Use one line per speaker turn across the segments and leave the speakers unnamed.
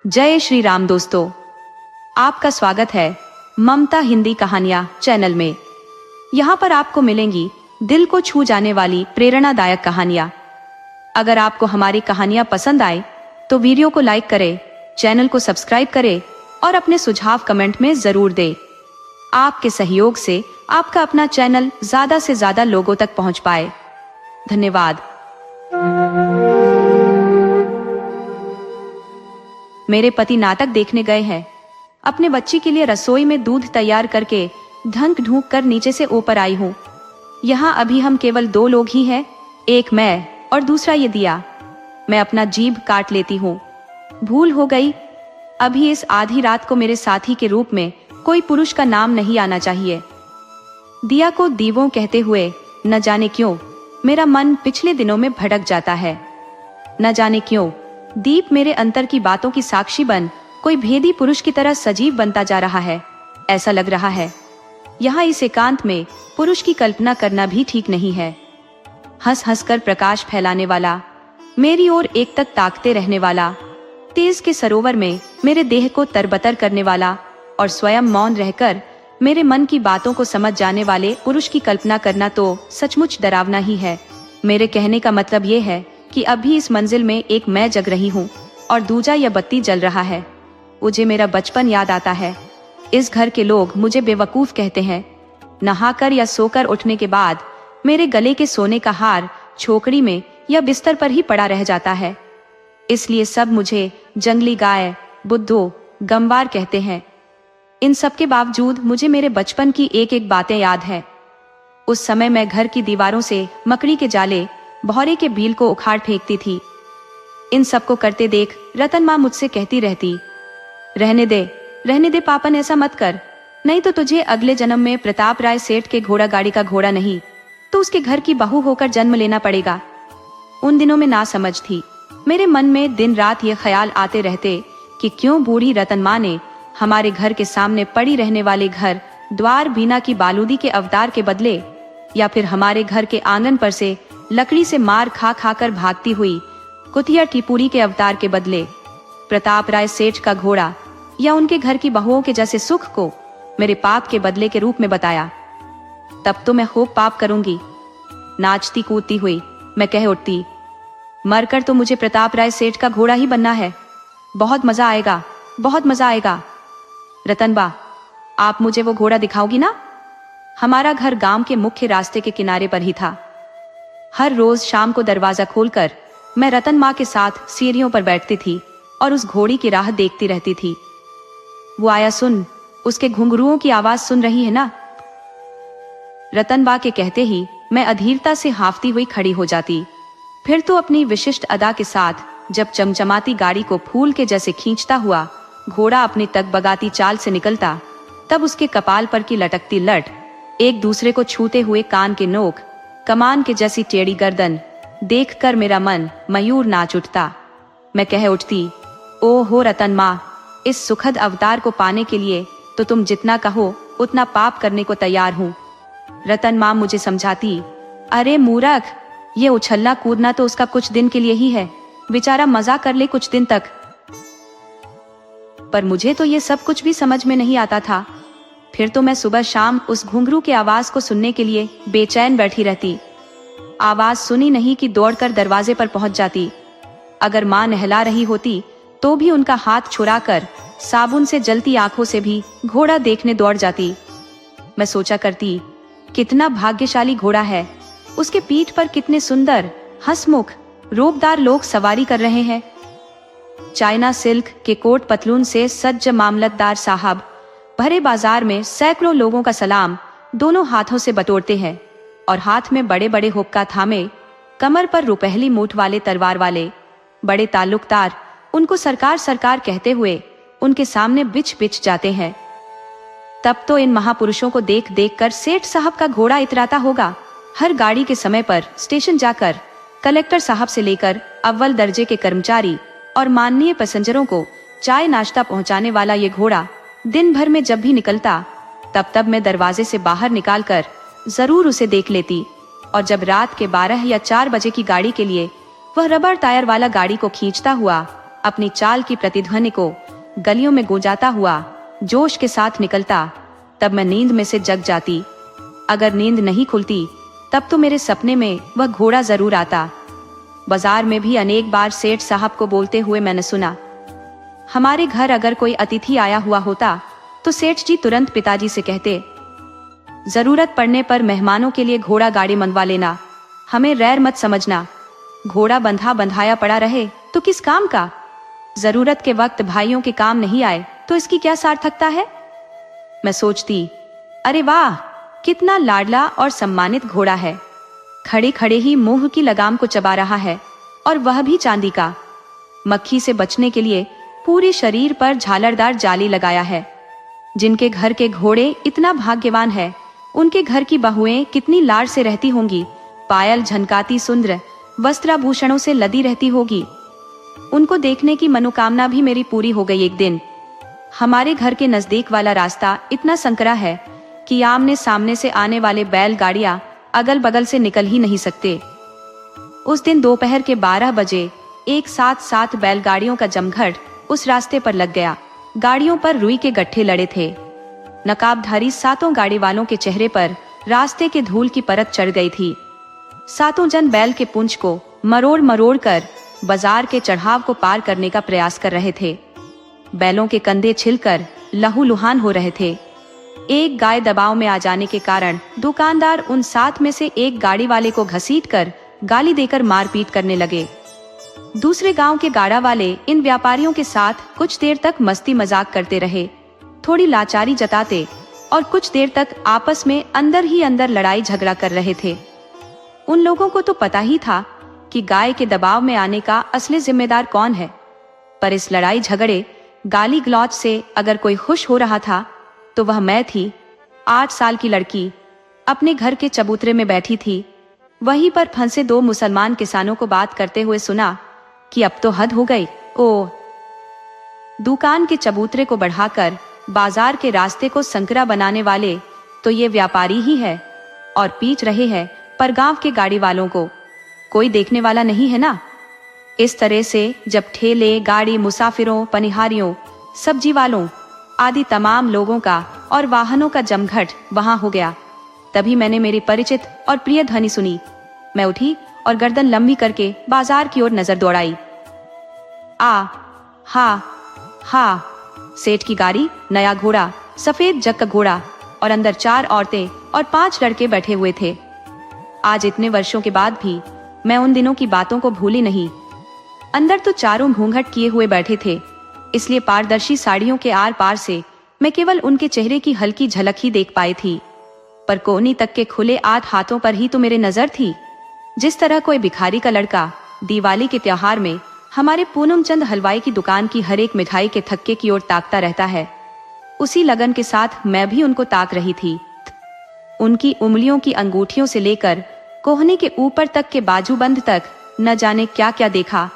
जय श्री राम दोस्तों, आपका स्वागत है ममता हिंदी कहानियां चैनल में। यहाँ पर आपको मिलेंगी दिल को छू जाने वाली प्रेरणादायक कहानियां। अगर आपको हमारी कहानियां पसंद आए तो वीडियो को लाइक करें, चैनल को सब्सक्राइब करें और अपने सुझाव कमेंट में जरूर दें। आपके सहयोग से आपका अपना चैनल ज्यादा से ज्यादा लोगों तक पहुंच पाए। धन्यवाद। मेरे पति नाटक देखने गए हैं। अपने बच्ची के लिए रसोई में दूध तैयार करके ढंक ढूंक कर नीचे से ऊपर आई हूँ। यहाँ अभी हम केवल 2 लोग ही हैं, एक मैं और दूसरा ये दिया। मैं अपना जीभ काट लेती हूँ। भूल हो गई, अभी इस आधी रात को मेरे साथी के रूप में कोई पुरुष का नाम नहीं आना चाहिए। दिया को दीवों कहते हुए न जाने क्यों मेरा मन पिछले दिनों में भटक जाता है। न जाने क्यों दीप मेरे अंतर की बातों की साक्षी बन कोई भेदी पुरुष की तरह सजीव बनता जा रहा है। ऐसा लग रहा है यहाँ इस एकांत में पुरुष की कल्पना करना भी ठीक नहीं है। हंस हंस कर प्रकाश फैलाने वाला, मेरी ओर एक तक ताकते रहने वाला, तेज के सरोवर में मेरे देह को तरबतर करने वाला और स्वयं मौन रहकर मेरे मन की बातों को समझ जाने वाले पुरुष की कल्पना करना तो सचमुच डरावना ही है। मेरे कहने का मतलब ये है कि अभी इस मंजिल में एक मैं जग रही हूँ और दूजा यह बत्ती जल रहा है। मुझे मेरा बचपन याद आता है। इस घर के लोग मुझे बेवकूफ कहते हैं। नहाकर या सोकर उठने के बाद मेरे गले के सोने का हार छोकरी में या बिस्तर पर ही पड़ा रह जाता है। इसलिए सब मुझे जंगली गाय, बुद्धू, गंवार कहते हैं। इन सब के बावजूद मुझे मेरे बचपन की एक एक बातें याद है। उस समय मैं घर की दीवारों से मकड़ी के जाले, भौरे के भील को उखाड़ फेंकती थी। इन सबको करते देख रतन माँ मुझसे कहती रहती, रहने दे पापन, ऐसा मत कर, नहीं तो तुझे अगले जन्म में प्रताप राय सेठ के घोड़ा गाड़ी का घोड़ा नहीं तो उसके घर की बहू होकर जन्म लेना पड़ेगा। उन दिनों में ना समझ थी। मेरे मन में दिन रात ये ख्याल आते रहते कि क्यों बूढ़ी रतन माँ ने हमारे घर के सामने पड़ी रहने वाले घर द्वार बीना की बालूदी के अवतार के बदले, या फिर हमारे घर के आंगन पर से लकड़ी से मार खा खाकर भागती हुई कुतिया टिपूरी के अवतार के बदले प्रताप राय सेठ का घोड़ा या उनके घर की बहुओं के जैसे सुख को मेरे पाप के बदले के रूप में बताया। तब तो मैं खूब पाप करूंगी। नाचती कूदती हुई मैं कह उठती, मरकर तो मुझे प्रताप राय सेठ का घोड़ा ही बनना है। बहुत मजा आएगा, बहुत मजा आएगा। रतन बा, आप मुझे वो घोड़ा दिखाओगी ना? हमारा घर गांव के मुख्य रास्ते के किनारे पर ही था। हर रोज शाम को दरवाजा खोलकर मैं रतन माँ के साथ सीढ़ियों पर बैठती थी और उस घोड़ी की राह देखती रहती थी। वो आया सुन, उसके घुंघरुओं की आवाज सुन रही है ना? रतन बा के कहते ही मैं अधीरता से हांफती हुई खड़ी हो जाती। फिर तो अपनी विशिष्ट अदा के साथ जब चमचमाती गाड़ी को फूल के जैसे खींचता हुआ घोड़ा अपनी तगबगाती चाल से निकलता, तब उसके कपाल पर की लटकती लट, एक दूसरे को छूते हुए कान के नोक, कमान के जैसी टेढ़ी गर्दन देखकर मेरा मन मयूर नाच उठता। मैं कह उठती, ओ हो रतन माँ, इस सुखद अवतार को पाने के लिए तो तुम जितना कहो उतना पाप करने को तैयार हूँ। रतन माँ मुझे समझाती, अरे मूर्ख, ये उछलना कूदना तो उसका कुछ दिन के लिए ही है, बेचारा मजा कर ले कुछ दिन तक। पर मुझे तो ये सब कुछ भी समझ में नहीं आता था। फिर तो मैं सुबह शाम उस घुंघरू के आवाज को सुनने के लिए बेचैन बैठी रहती। आवाज सुनी नहीं कि दौड़कर दरवाजे पर पहुंच जाती। अगर माँ नहला रही होती तो भी उनका हाथ छुड़ाकर साबुन से जलती आंखों से भी घोड़ा देखने दौड़ जाती। मैं सोचा करती, कितना भाग्यशाली घोड़ा है, उसके पीठ पर कितने सुंदर, हंसमुख, रूपदार लोग सवारी कर रहे हैं। चाइना सिल्क के कोट पतलून से सज्ज मामलतदार साहब भरे बाजार में सैकड़ों लोगों का सलाम दोनों हाथों से बटोरते हैं और हाथ में बड़े बड़े हुक्का थामे, कमर पर रुपहली मूठ वाले तलवार वाले बड़े ताल्लुकदार उनको सरकार सरकार कहते हुए उनके सामने बिछ बिछ जाते हैं। तब तो इन महापुरुषों को देख देख कर सेठ साहब का घोड़ा इतराता होगा। हर गाड़ी के समय पर स्टेशन जाकर कलेक्टर साहब से लेकर अव्वल दर्जे के कर्मचारी और माननीय पैसेंजरों को चाय नाश्ता पहुंचाने वाला ये घोड़ा दिन भर में जब भी निकलता, तब मैं दरवाजे से बाहर निकालकर जरूर उसे देख लेती। और जब रात के 12 या 4 बजे की गाड़ी के लिए वह रबर टायर वाला गाड़ी को खींचता हुआ अपनी चाल की प्रतिध्वनि को गलियों में गूंजाता हुआ जोश के साथ निकलता, तब मैं नींद में से जग जाती। अगर नींद नहीं खुलती तब तो मेरे सपने में वह घोड़ा जरूर आता। बाजार में भी अनेक बार सेठ साहब को बोलते हुए मैंने सुना। हमारे घर अगर कोई अतिथि आया हुआ होता तो सेठ जी तुरंत पिताजी से कहते, जरूरत पड़ने पर मेहमानों के लिए घोड़ा गाड़ी मंगवा लेना, हमें रैर मत समझना। घोड़ा बंधा बंधाया पड़ा रहे तो किस काम का? जरूरत के वक्त भाइयों के काम नहीं आए तो इसकी क्या सार्थकता है? मैं सोचती, अरे वाह, कितना लाडला और सम्मानित घोड़ा है। खड़े खड़े ही मुंह की लगाम को चबा रहा है, और वह भी चांदी का। मक्खी से बचने के लिए पूरे शरीर पर झालरदार जाली लगाया है। जिनके घर के घोड़े इतना भाग्यवान है, उनके घर की बहुएं कितनी लाड़ से रहती होंगी। पायल झनकाती सुंदर वस्त्राभूषणों से लदी रहती होगी। उनको देखने की मनोकामना भी मेरी पूरी हो गई। एक दिन हमारे घर के नजदीक वाला रास्ता इतना संकरा है कि आमने सामने से आने वाले बैलगाड़ियां अगल बगल से निकल ही नहीं सकते। उस दिन दोपहर के 12 बजे एक साथ 7 बैलगाड़ियों का जमघट उस रास्ते पर लग गया। गाड़ियों पर रुई के गट्ठे लड़े थे। नकाबधारी 7 गाड़ी वालों के चेहरे पर रास्ते के धूल की परत चढ़ गई थी। 7 जन बैल के पुंछ को मरोड़ मरोड़ कर बाजार के चढ़ाव को पार करने का प्रयास कर रहे थे। बैलों के कंधे छिलकर लहूलुहान हो रहे थे। एक गाय दबाव में आ जाने के कारण दुकानदार उन 7 में से एक गाड़ी वाले को घसीटकर गाली देकर मारपीट करने लगे। दूसरे गांव के गाड़ा वाले इन व्यापारियों के साथ कुछ देर तक मस्ती मजाक करते रहे, थोड़ी लाचारी जताते और कुछ देर तक आपस में अंदर ही अंदर लड़ाई झगड़ा कर रहे थे। उन लोगों को तो पता ही था कि गाय के दबाव में आने का असली जिम्मेदार कौन है, पर इस लड़ाई झगड़े गाली गलौज से अगर कोई खुश हो रहा था तो वह मैं थी। 8 साल की लड़की अपने घर के चबूतरे में बैठी थी। वहीं पर फंसे 2 मुसलमान किसानों को बात करते हुए सुना कि अब तो हद हो गई। ओ, दुकान के चबूतरे को बढ़ाकर बाजार के रास्ते को संकरा बनाने वाले तो ये व्यापारी ही है, और पीट रहे हैं पर गांव के गाड़ी वालों को कोई देखने वाला नहीं है ना। इस तरह से जब ठेले, गाड़ी, मुसाफिरों, पनिहारियों, सब्जी वालों आदि तमाम लोगों का और वाहनों का जमघट वहां हो गया, तभी मैंने मेरी परिचित और प्रिय ध्वनि सुनी। मैं उठी और गर्दन लंबी करके बाजार की ओर नजर दौड़ाई। हा, सेठ की गाड़ी, नया घोड़ा, सफेद जग का घोड़ा, और अंदर 4 औरतें और 5 लड़के बैठे हुए थे। आज इतने वर्षों के बाद भी मैं उन दिनों की बातों को भूली नहीं। अंदर तो चारों घूंघट किए हुए बैठे थे, इसलिए पारदर्शी साड़ियों के आर पार से मैं केवल उनके चेहरे की हल्की झलक ही देख पाई थी। पर कोहनी तक के खुले 8 हाथों पर ही तो मेरी नजर थी। जिस तरह कोई भिखारी का लड़का दिवाली के त्योहार में हमारे पूनमचंद हलवाई की दुकान की हर एक मिठाई के थक्के की ओर ताकता रहता है, उसी लगन के साथ मैं भी उनको ताक रही थी। उनकी उंगलियों की अंगूठियों से लेकर कोहनी के ऊपर तक के बाजूबंद तक न जाने क्या क्या देखा।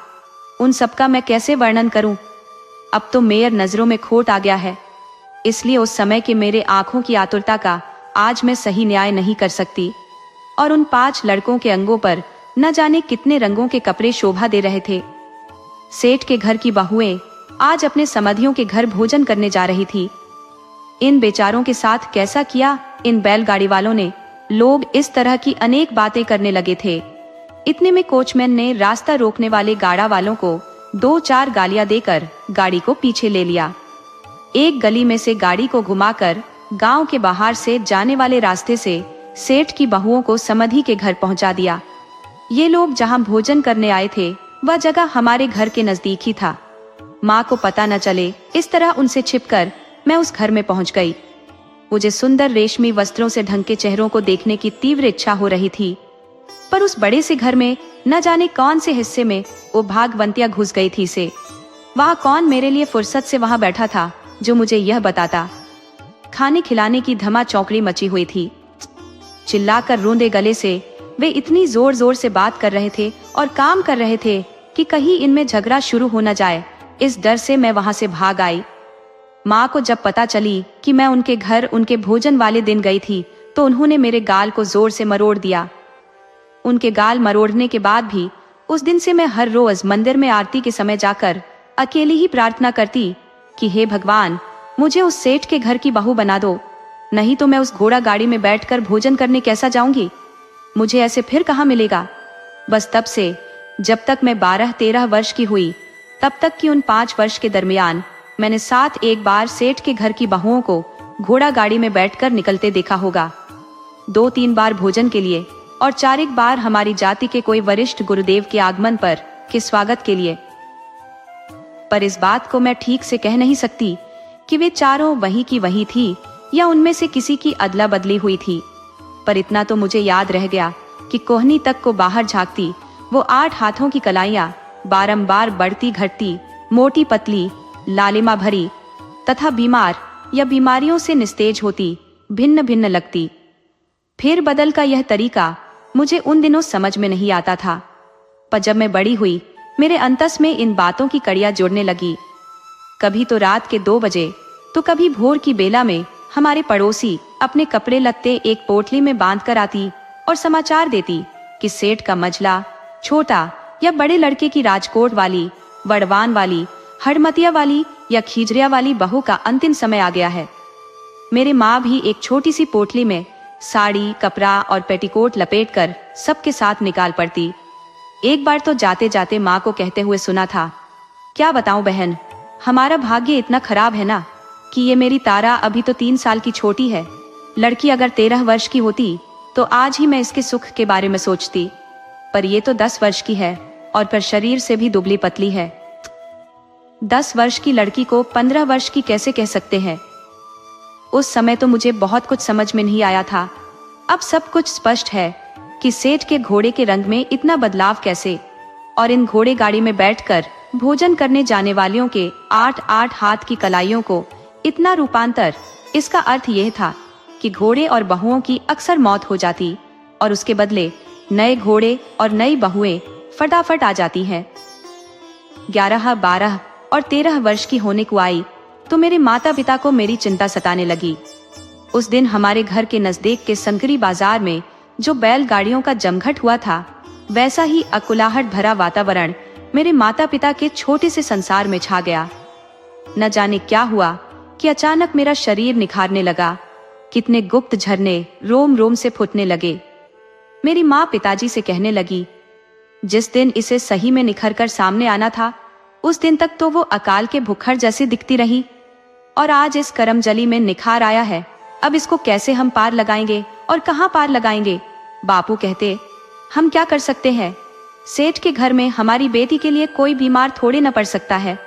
उन सबका मैं कैसे वर्णन करूं? अब तो मेयर नजरों में खोट आ गया है, इसलिए उस समय के मेरे आंखों की आतुरता का आज मैं सही न्याय नहीं कर सकती। और उन 5 लड़कों के अंगों पर न जाने कितने रंगों के कपड़े शोभा दे रहे थे। सेठ के घर की बहुएं आज अपने समधियों के घर भोजन करने जा रही थी। इन बेचारों के साथ कैसा किया इन बैलगाड़ी वालों ने। लोग इस तरह की अनेक बातें करने लगे थे। इतने में कोचमैन ने रास्ता रोकने वाले गाड़ा वालों को 2-4 गालियां देकर गाड़ी को पीछे ले लिया। एक गली में से गाड़ी को घुमाकर गांव के बाहर से जाने वाले रास्ते से सेठ की बहुओं को समधी के घर पहुंचा दिया। ये लोग जहां भोजन करने आए थे वह जगह हमारे घर के नजदीक ही था। माँ को पता न चले, इस तरह उनसे छिपकर मैं उस घर में पहुंच गई। मुझे सुंदर रेशमी वस्त्रों से ढंके चेहरों को देखने की तीव्र इच्छा हो रही थी, पर उस बड़े से घर में न जाने कौन से हिस्से में वो भागवंतिया घुस गई थी से वहां कौन मेरे लिए फुर्सत से वहां बैठा था जो मुझे यह बताता। खाने खिलाने की धमा चौकड़ी मची हुई थी। चिल्लाकर रूंधे गले से वे इतनी जोर जोर से बात कर रहे थे और काम कर रहे थे कि कहीं इनमें झगड़ा शुरू हो न जाए। इस डर से मैं वहां से भाग आई। माँ को जब पता चली कि मैं उनके घर उनके भोजन वाले दिन गई थी तो उन्होंने मेरे गाल को जोर से मरोड़ दिया। उनके गाल मरोड़ने के बाद भी उस दिन से मैं हर रोज मंदिर में आरती के समय जाकर अकेली ही प्रार्थना करती कि हे भगवान, मुझे उस सेठ के घर की बहू बना दो, नहीं तो मैं उस घोड़ा गाड़ी में बैठकर भोजन करने कैसा जाऊंगी? मुझे ऐसे फिर कहाँ मिलेगा। बस तब से जब तक मैं 12-13 वर्ष की हुई, तब तक की उन 5 वर्ष के दरमियान मैंने 7 बार सेठ के घर की बहुओं को घोड़ा गाड़ी में बैठकर निकलते देखा होगा। 2-3 बार भोजन के लिए और 4 बार हमारी जाति के कोई वरिष्ठ गुरुदेव के आगमन पर के स्वागत के लिए। पर इस बात को मैं ठीक से कह नहीं सकती कि वे चारों वही की वही थी या उनमें से किसी की अदला बदली हुई थी। पर इतना तो मुझे याद रह गया कि कोहनी तक को बाहर झांकती वो 8 हाथों की कलाइयां बारंबार बढ़ती घटती, मोटी पतली, लालिमा भरी तथा बीमार या बीमारियों से निस्तेज होती, भिन्न भिन्न लगती। फेर बदल का यह तरीका मुझे उन दिनों समझ में नहीं आता था, पर जब मैं बड़ी हुई मेरे अंतस में इन बातों की कड़ियां जुड़ने लगी। कभी तो रात के 2 बजे तो कभी भोर की बेला में हमारे पड़ोसी अपने कपड़े लत्ते एक पोटली में बांध कर आती और समाचार देती कि सेठ का मझला, छोटा या बड़े लड़के की राजकोट वाली, बड़वान वाली, हड़मतिया वाली या खीजरिया वाली बहू का अंतिम समय आ गया है। मेरे माँ भी एक छोटी सी पोटली में साड़ी, कपड़ा और पेटीकोट लपेटकर सबके साथ निकाल पड़ती। एक बार तो जाते जाते माँ को कहते हुए सुना था, क्या बताऊं बहन, हमारा भाग्य इतना खराब है ना कि ये मेरी तारा अभी तो 3 साल की छोटी है। लड़की अगर 13 वर्ष की होती तो आज ही मैं इसके सुख के बारे में सोचती, पर ये तो 10 वर्ष की है और पर शरीर से भी दुबली पतली है। 10 वर्ष की लड़की को 15 वर्ष की कैसे कह सकते हैं? उस समय तो मुझे बहुत कुछ समझ में नहीं आया था। अब सब कुछ स्पष्ट है कि सेठ के घोड़े के रंग में इतना बदलाव कैसे, और इन घोड़े गाड़ी में बैठकर भोजन करने जाने वालियों के 8-8 हाथ की कलाइयों को इतना रूपांतर। इसका अर्थ यह था कि घोड़े और बहुओं की अक्सर मौत हो जाती और उसके बदले नए घोड़े और नई बहुएं फटाफट आ जाती हैं। 11, 12 और 13 वर्ष की होने को आई तो मेरे माता पिता को मेरी चिंता सताने लगी। उस दिन हमारे घर के नजदीक के संकरी बाजार में जो बैलगाड़ियों का जमघट हुआ था, वैसा ही अकुलाहट भरा वातावरण मेरे माता पिता के छोटे से संसार में छा गया। न जाने क्या हुआ कि अचानक मेरा शरीर निखारने लगा, कितने गुप्त झरने रोम रोम से फूटने लगे। मेरी माँ पिताजी से कहने लगी, जिस दिन इसे सही में निखर कर सामने आना था, उस दिन तक तो वो अकाल के भुक्खड़ जैसी दिखती रही, और आज इस करमजली में निखार आया है। अब इसको कैसे हम पार लगाएंगे और कहाँ पार लगाएंगे? बापू कहते, हम क्या कर सकते हैं? सेठ के घर में हमारी बेटी के लिए कोई बीमार थोड़े न पड़ सकता है।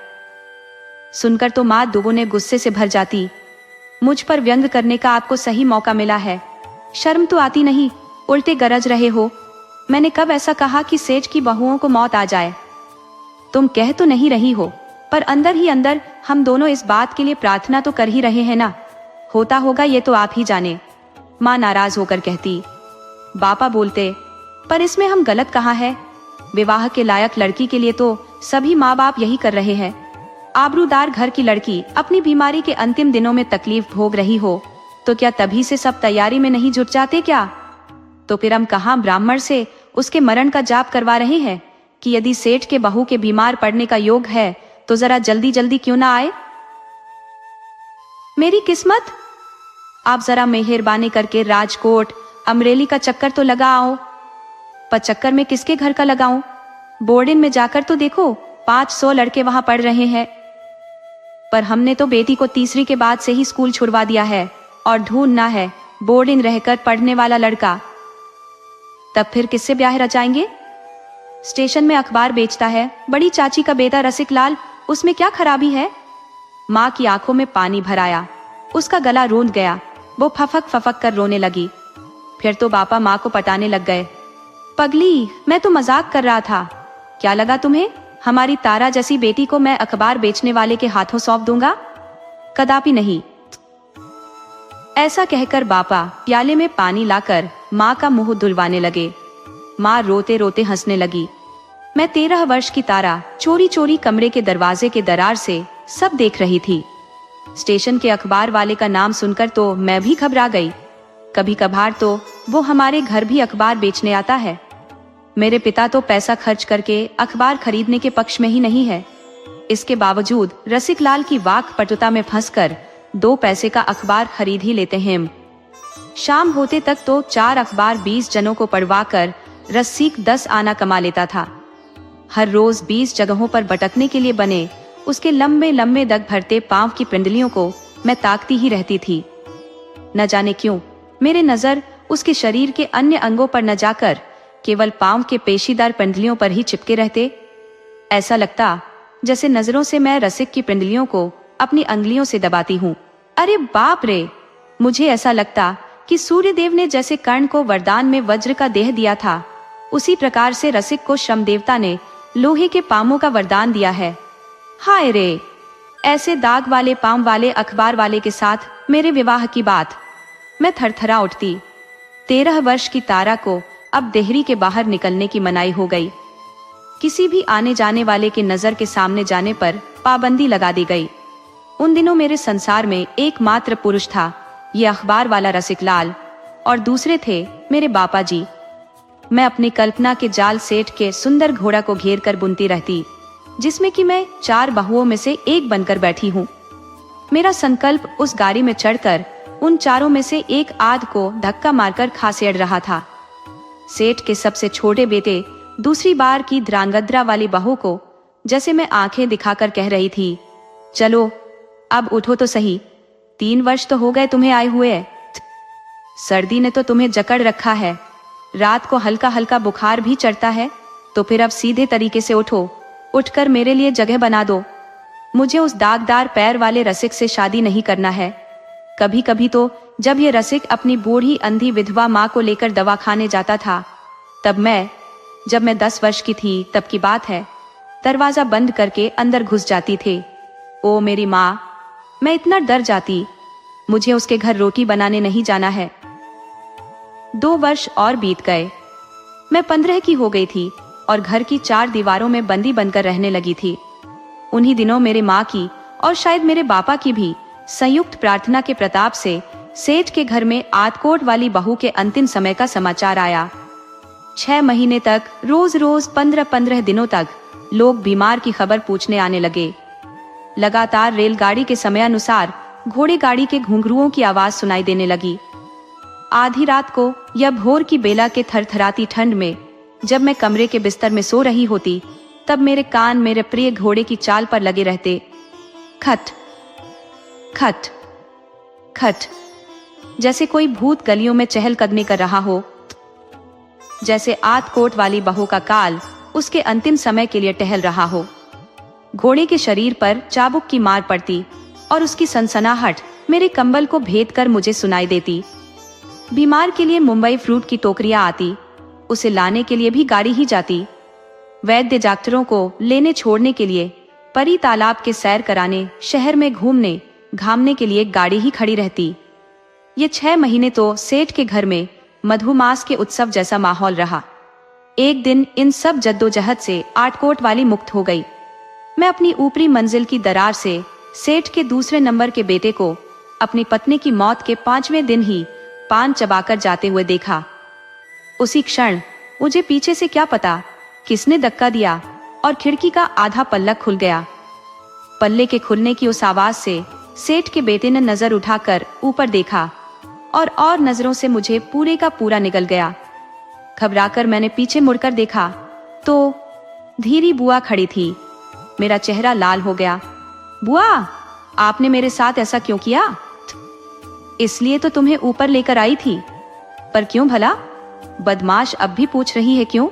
सुनकर तो माँ दुगुने गुस्से से भर जाती। मुझ पर व्यंग करने का आपको सही मौका मिला है, शर्म तो आती नहीं, उल्टे गरज रहे हो। मैंने कब ऐसा कहा कि सेठ की बहुओं को मौत आ जाए? तुम कह तो नहीं रही हो, पर अंदर ही अंदर हम दोनों इस बात के लिए प्रार्थना तो कर ही रहे हैं ना। होता होगा ये तो आप ही जाने। माँ नाराज होकर कहती। बापा बोलते, पर इसमें हम गलत कहाँ है? विवाह के लायक लड़की के लिए तो सभी माँ बाप यही कर रहे हैं। आबरूदार घर की लड़की अपनी बीमारी के अंतिम दिनों में तकलीफ भोग रही हो तो क्या तभी से सब तैयारी में नहीं जुट जाते क्या? तो फिर हम कहाँ ब्राह्मण से उसके मरण का जाप करवा रहे हैं कि यदि सेठ के बहू के बीमार पड़ने का योग है तो जरा जल्दी जल्दी क्यों ना आए? मेरी किस्मत, आप जरा मेहरबानी करके राजकोट, अमरेली का चक्कर तो लगा आओ। पर चक्कर में किसके घर का लगाऊं? बोर्डिंग में जाकर तो देखो, 500 लड़के वहां पढ़ रहे हैं। पर हमने तो बेटी को तीसरी के बाद से ही स्कूल छुड़वा दिया है और ढूंढना है बोर्डिंग रहकर पढ़ने वाला लड़का। तब फिर किससे ब्याह रचाएंगे? स्टेशन में अखबार बेचता है बड़ी चाची का बेटा रसिक लाल, उसमें क्या खराबी है? माँ की आंखों में पानी भर आया, उसका गला रूंध गया, वो फफक फफक कर रोने लगी। फिर तो बापा माँ को पटाने लग गए। पगली, मैं तो मजाक कर रहा था। क्या लगा तुम्हें हमारी तारा जैसी बेटी को मैं अखबार बेचने वाले के हाथों सौंप दूंगा? कदापि नहीं। ऐसा कहकर बापा प्याले में पानी लाकर माँ का मुंह धुलवाने लगे। माँ रोते रोते हंसने लगी। मैं 13 वर्ष की तारा चोरी चोरी कमरे के दरवाजे के दरार से सब देख रही थी। स्टेशन के अखबार वाले का नाम सुनकर तो मैं भी घबरा गई। कभी कभार तो वो हमारे घर भी अखबार बेचने आता है। मेरे पिता तो पैसा खर्च करके अखबार खरीदने के पक्ष में ही नहीं है। इसके बावजूद रसिक लाल की वाक पटुता में फंसकर 2 पैसे का अखबार खरीद ही लेते हैं। शाम होते तक तो 4 अखबार 20 जनों को पढ़वा कर रसिक 10 आना कमा लेता था। हर रोज 20 जगहों पर भटकने के लिए बने उसके लंबे लंबे दग भरते पांव की पिंडलियों को मैं ताकती ही रहती थी। न जाने क्यों मेरे नजर उसके शरीर के अन्य अंगों पर न जाकर केवल पांव के पेशीदार पिंडलियों पर ही चिपके रहते। ऐसा लगता जैसे नजरों से मैं रसिक की पिंडलियों को अपनी अंगुलियों से दबाती हूँ। अरे बाप रे, मुझे ऐसा लगता कि सूर्यदेव ने जैसे कर्ण को वरदान में वज्र का देह दिया था, उसी प्रकार से रसिक को श्रम देवता ने लोहे के पांवों का वरदान दिया है। हाय रे, ऐसे दाग वाले पांव वाले अखबार वाले के साथ मेरे विवाह की बात। मैं थरथरा उठती। 13 वर्ष की तारा को अब देहरी के बाहर निकलने की मनाही हो गई। किसी भी आने जाने वाले के नजर के सामने जाने पर पाबंदी लगा दी गई। उन दिनों मेरे संसार में एकमात्र पुरुष था ये अखबार वाला रसिक लाल, और दूसरे थे मेरे बापा जी। मैं अपनी कल्पना के जाल सेठ के सुंदर घोड़ा को घेर कर बुनती रहती, जिसमें कि मैं 4 बहुओं में से एक बनकर बैठी हूँ। मेरा संकल्प उस गाड़ी में चढ़कर उन चारों में से एक आध को धक्का मारकर खासेड़ रहा था। सेठ के सबसे छोटे बेटे दूसरी बार की ध्रांगध्रा वाली बहू को जैसे मैं आंखें दिखाकर कह रही थी, चलो अब उठो तो सही, 3 वर्ष तो हो गए तुम्हें आए हुए। सर्दी ने तो तुम्हें जकड़ रखा है, रात को हल्का हल्का बुखार भी चढ़ता है, तो फिर अब सीधे तरीके से उठो, उठकर मेरे लिए जगह बना दो। मुझे उस दागदार पैर वाले रसिक से शादी नहीं करना है। कभी कभी तो जब ये रसिक अपनी बूढ़ी अंधी विधवा माँ को लेकर दवाखाने जाता था, जब मैं 10 वर्ष की थी तब की बात है, दरवाजा बंद करके अंदर घुस जाती थे। ओ मेरी माँ, मैं इतना डर जाती। मुझे उसके घर रोटी बनाने नहीं जाना है। 2 वर्ष और बीत गए। मैं 15 की हो गई थी और घर की 4 दीवारों में बंदी बनकर रहने लगी थी। उन्हीं दिनों मेरे माँ की और शायद मेरे बापा की भी संयुक्त प्रार्थना के प्रताप से सेठ के घर में आदकोट वाली बहू के अंतिम समय का समाचार आया। 6 महीने तक रोज रोज 15-15 दिनों तक लोग बीमार की खबर पूछने आने लगे। लगातार रेलगाड़ी के समय अनुसार घोड़े गाड़ी के घुंघरुओं की आवाज सुनाई देने लगी। आधी रात को या भोर की बेला के थरथराती ठंड में जब मैं कमरे के बिस्तर में सो रही होती, तब मेरे कान मेरे प्रिय घोड़े की चाल पर लगे रहते। खट खट खट, जैसे कोई भूत गलियों में चहलकदमी कर रहा हो, जैसे आदकोट वाली बहू का काल उसके अंतिम समय के लिए टहल रहा हो। घोड़े के शरीर पर चाबुक की मार पड़ती और उसकी सनसनाहट मेरे कंबल को भेद कर मुझे सुनाई देती। बीमार के लिए मुंबई फ्रूट की टोकरियां आती, उसे लाने के लिए भी गाड़ी ही जाती। वैद्य डॉक्टरों को लेने छोड़ने के लिए, परी तालाब के सैर कराने, शहर में घूमने घामने के लिए गाड़ी ही खड़ी रहती। ये 6 महीने तो सेठ के घर में मधुमास के उत्सव जैसा माहौल रहा। एक दिन इन सब जद्दोजहद से आटकोट वाली मुक्त हो गई। मैं अपनी ऊपरी मंजिल की दरार से सेठ के दूसरे नंबर के बेटे को अपनी पत्नी की मौत के 5वें दिन ही पान चबाकर जाते हुए देखा। उसी क्षण मुझे पीछे से क्या पता किसने धक्का दिया और खिड़की का आधा पल्ला खुल गया। पल्ले के खुलने की उस आवाज से सेठ के बेटे ने नजर उठाकर ऊपर देखा और नजरों से मुझे पूरे का पूरा निगल गया। घबराकर मैंने पीछे मुड़कर देखा तो धीरी बुआ खड़ी थी। मेरा चेहरा लाल हो गया। बुआ, आपने मेरे साथ ऐसा क्यों किया? इसलिए तो तुम्हें ऊपर लेकर आई थी। पर क्यों भला? बदमाश अब भी पूछ रही है क्यों?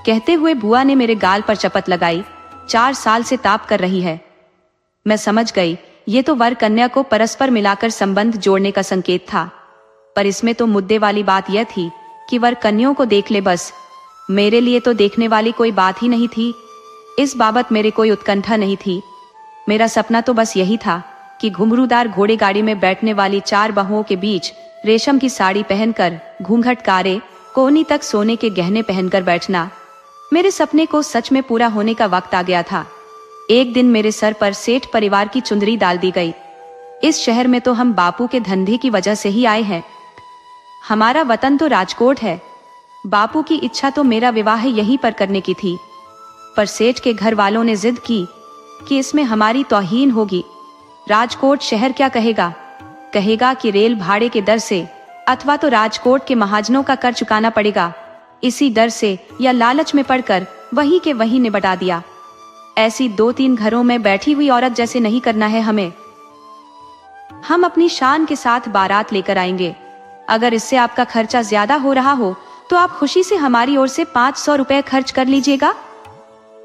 कहते हुए बुआ ने मेरे गाल पर चपत लगाई। 4 साल से ताप कर रही है। मैं समझ गई ये तो वर कन्या को परस्पर मिलाकर संबंध जोड़ने का संकेत था। पर इसमें तो मुद्दे वाली बात यह थी कि वर कन्याओं को देख ले बस। मेरे लिए तो देखने वाली कोई बात ही नहीं थी। इस बाबत मेरे कोई उत्कंठा नहीं थी। मेरा सपना तो बस यही था कि घुंघरूदार घोड़े गाड़ी में बैठने वाली 4 बहुओं के बीच रेशम की साड़ी पहनकर, घूंघट कारे, कोहनी तक सोने के गहने पहनकर बैठना। मेरे सपने को सच में पूरा होने का वक्त आ गया था। एक दिन मेरे सर पर सेठ परिवार की चुंदरी डाल दी गई। इस शहर में तो हम बापू के धंधे की वजह से ही आए हैं। हमारा वतन तो राजकोट है। बापू की इच्छा तो मेरा विवाह यहीं पर करने की थी, पर सेठ के घर वालों ने जिद की। कि इसमें हमारी तौहीन होगी। राजकोट शहर क्या कहेगा? कहेगा कि रेल भाड़े के दर से अथवा तो राजकोट के महाजनों का कर चुकाना पड़ेगा। इसी डर से या लालच में पड़कर वहीं के वहीं निपटा दिया। ऐसी 2-3 घरों में बैठी हुई औरत जैसे नहीं करना है हमें। हम अपनी शान के साथ बारात लेकर आएंगे। अगर इससे आपका खर्चा ज्यादा हो रहा हो तो आप खुशी से हमारी ओर से 500 रुपए खर्च कर लीजिएगा।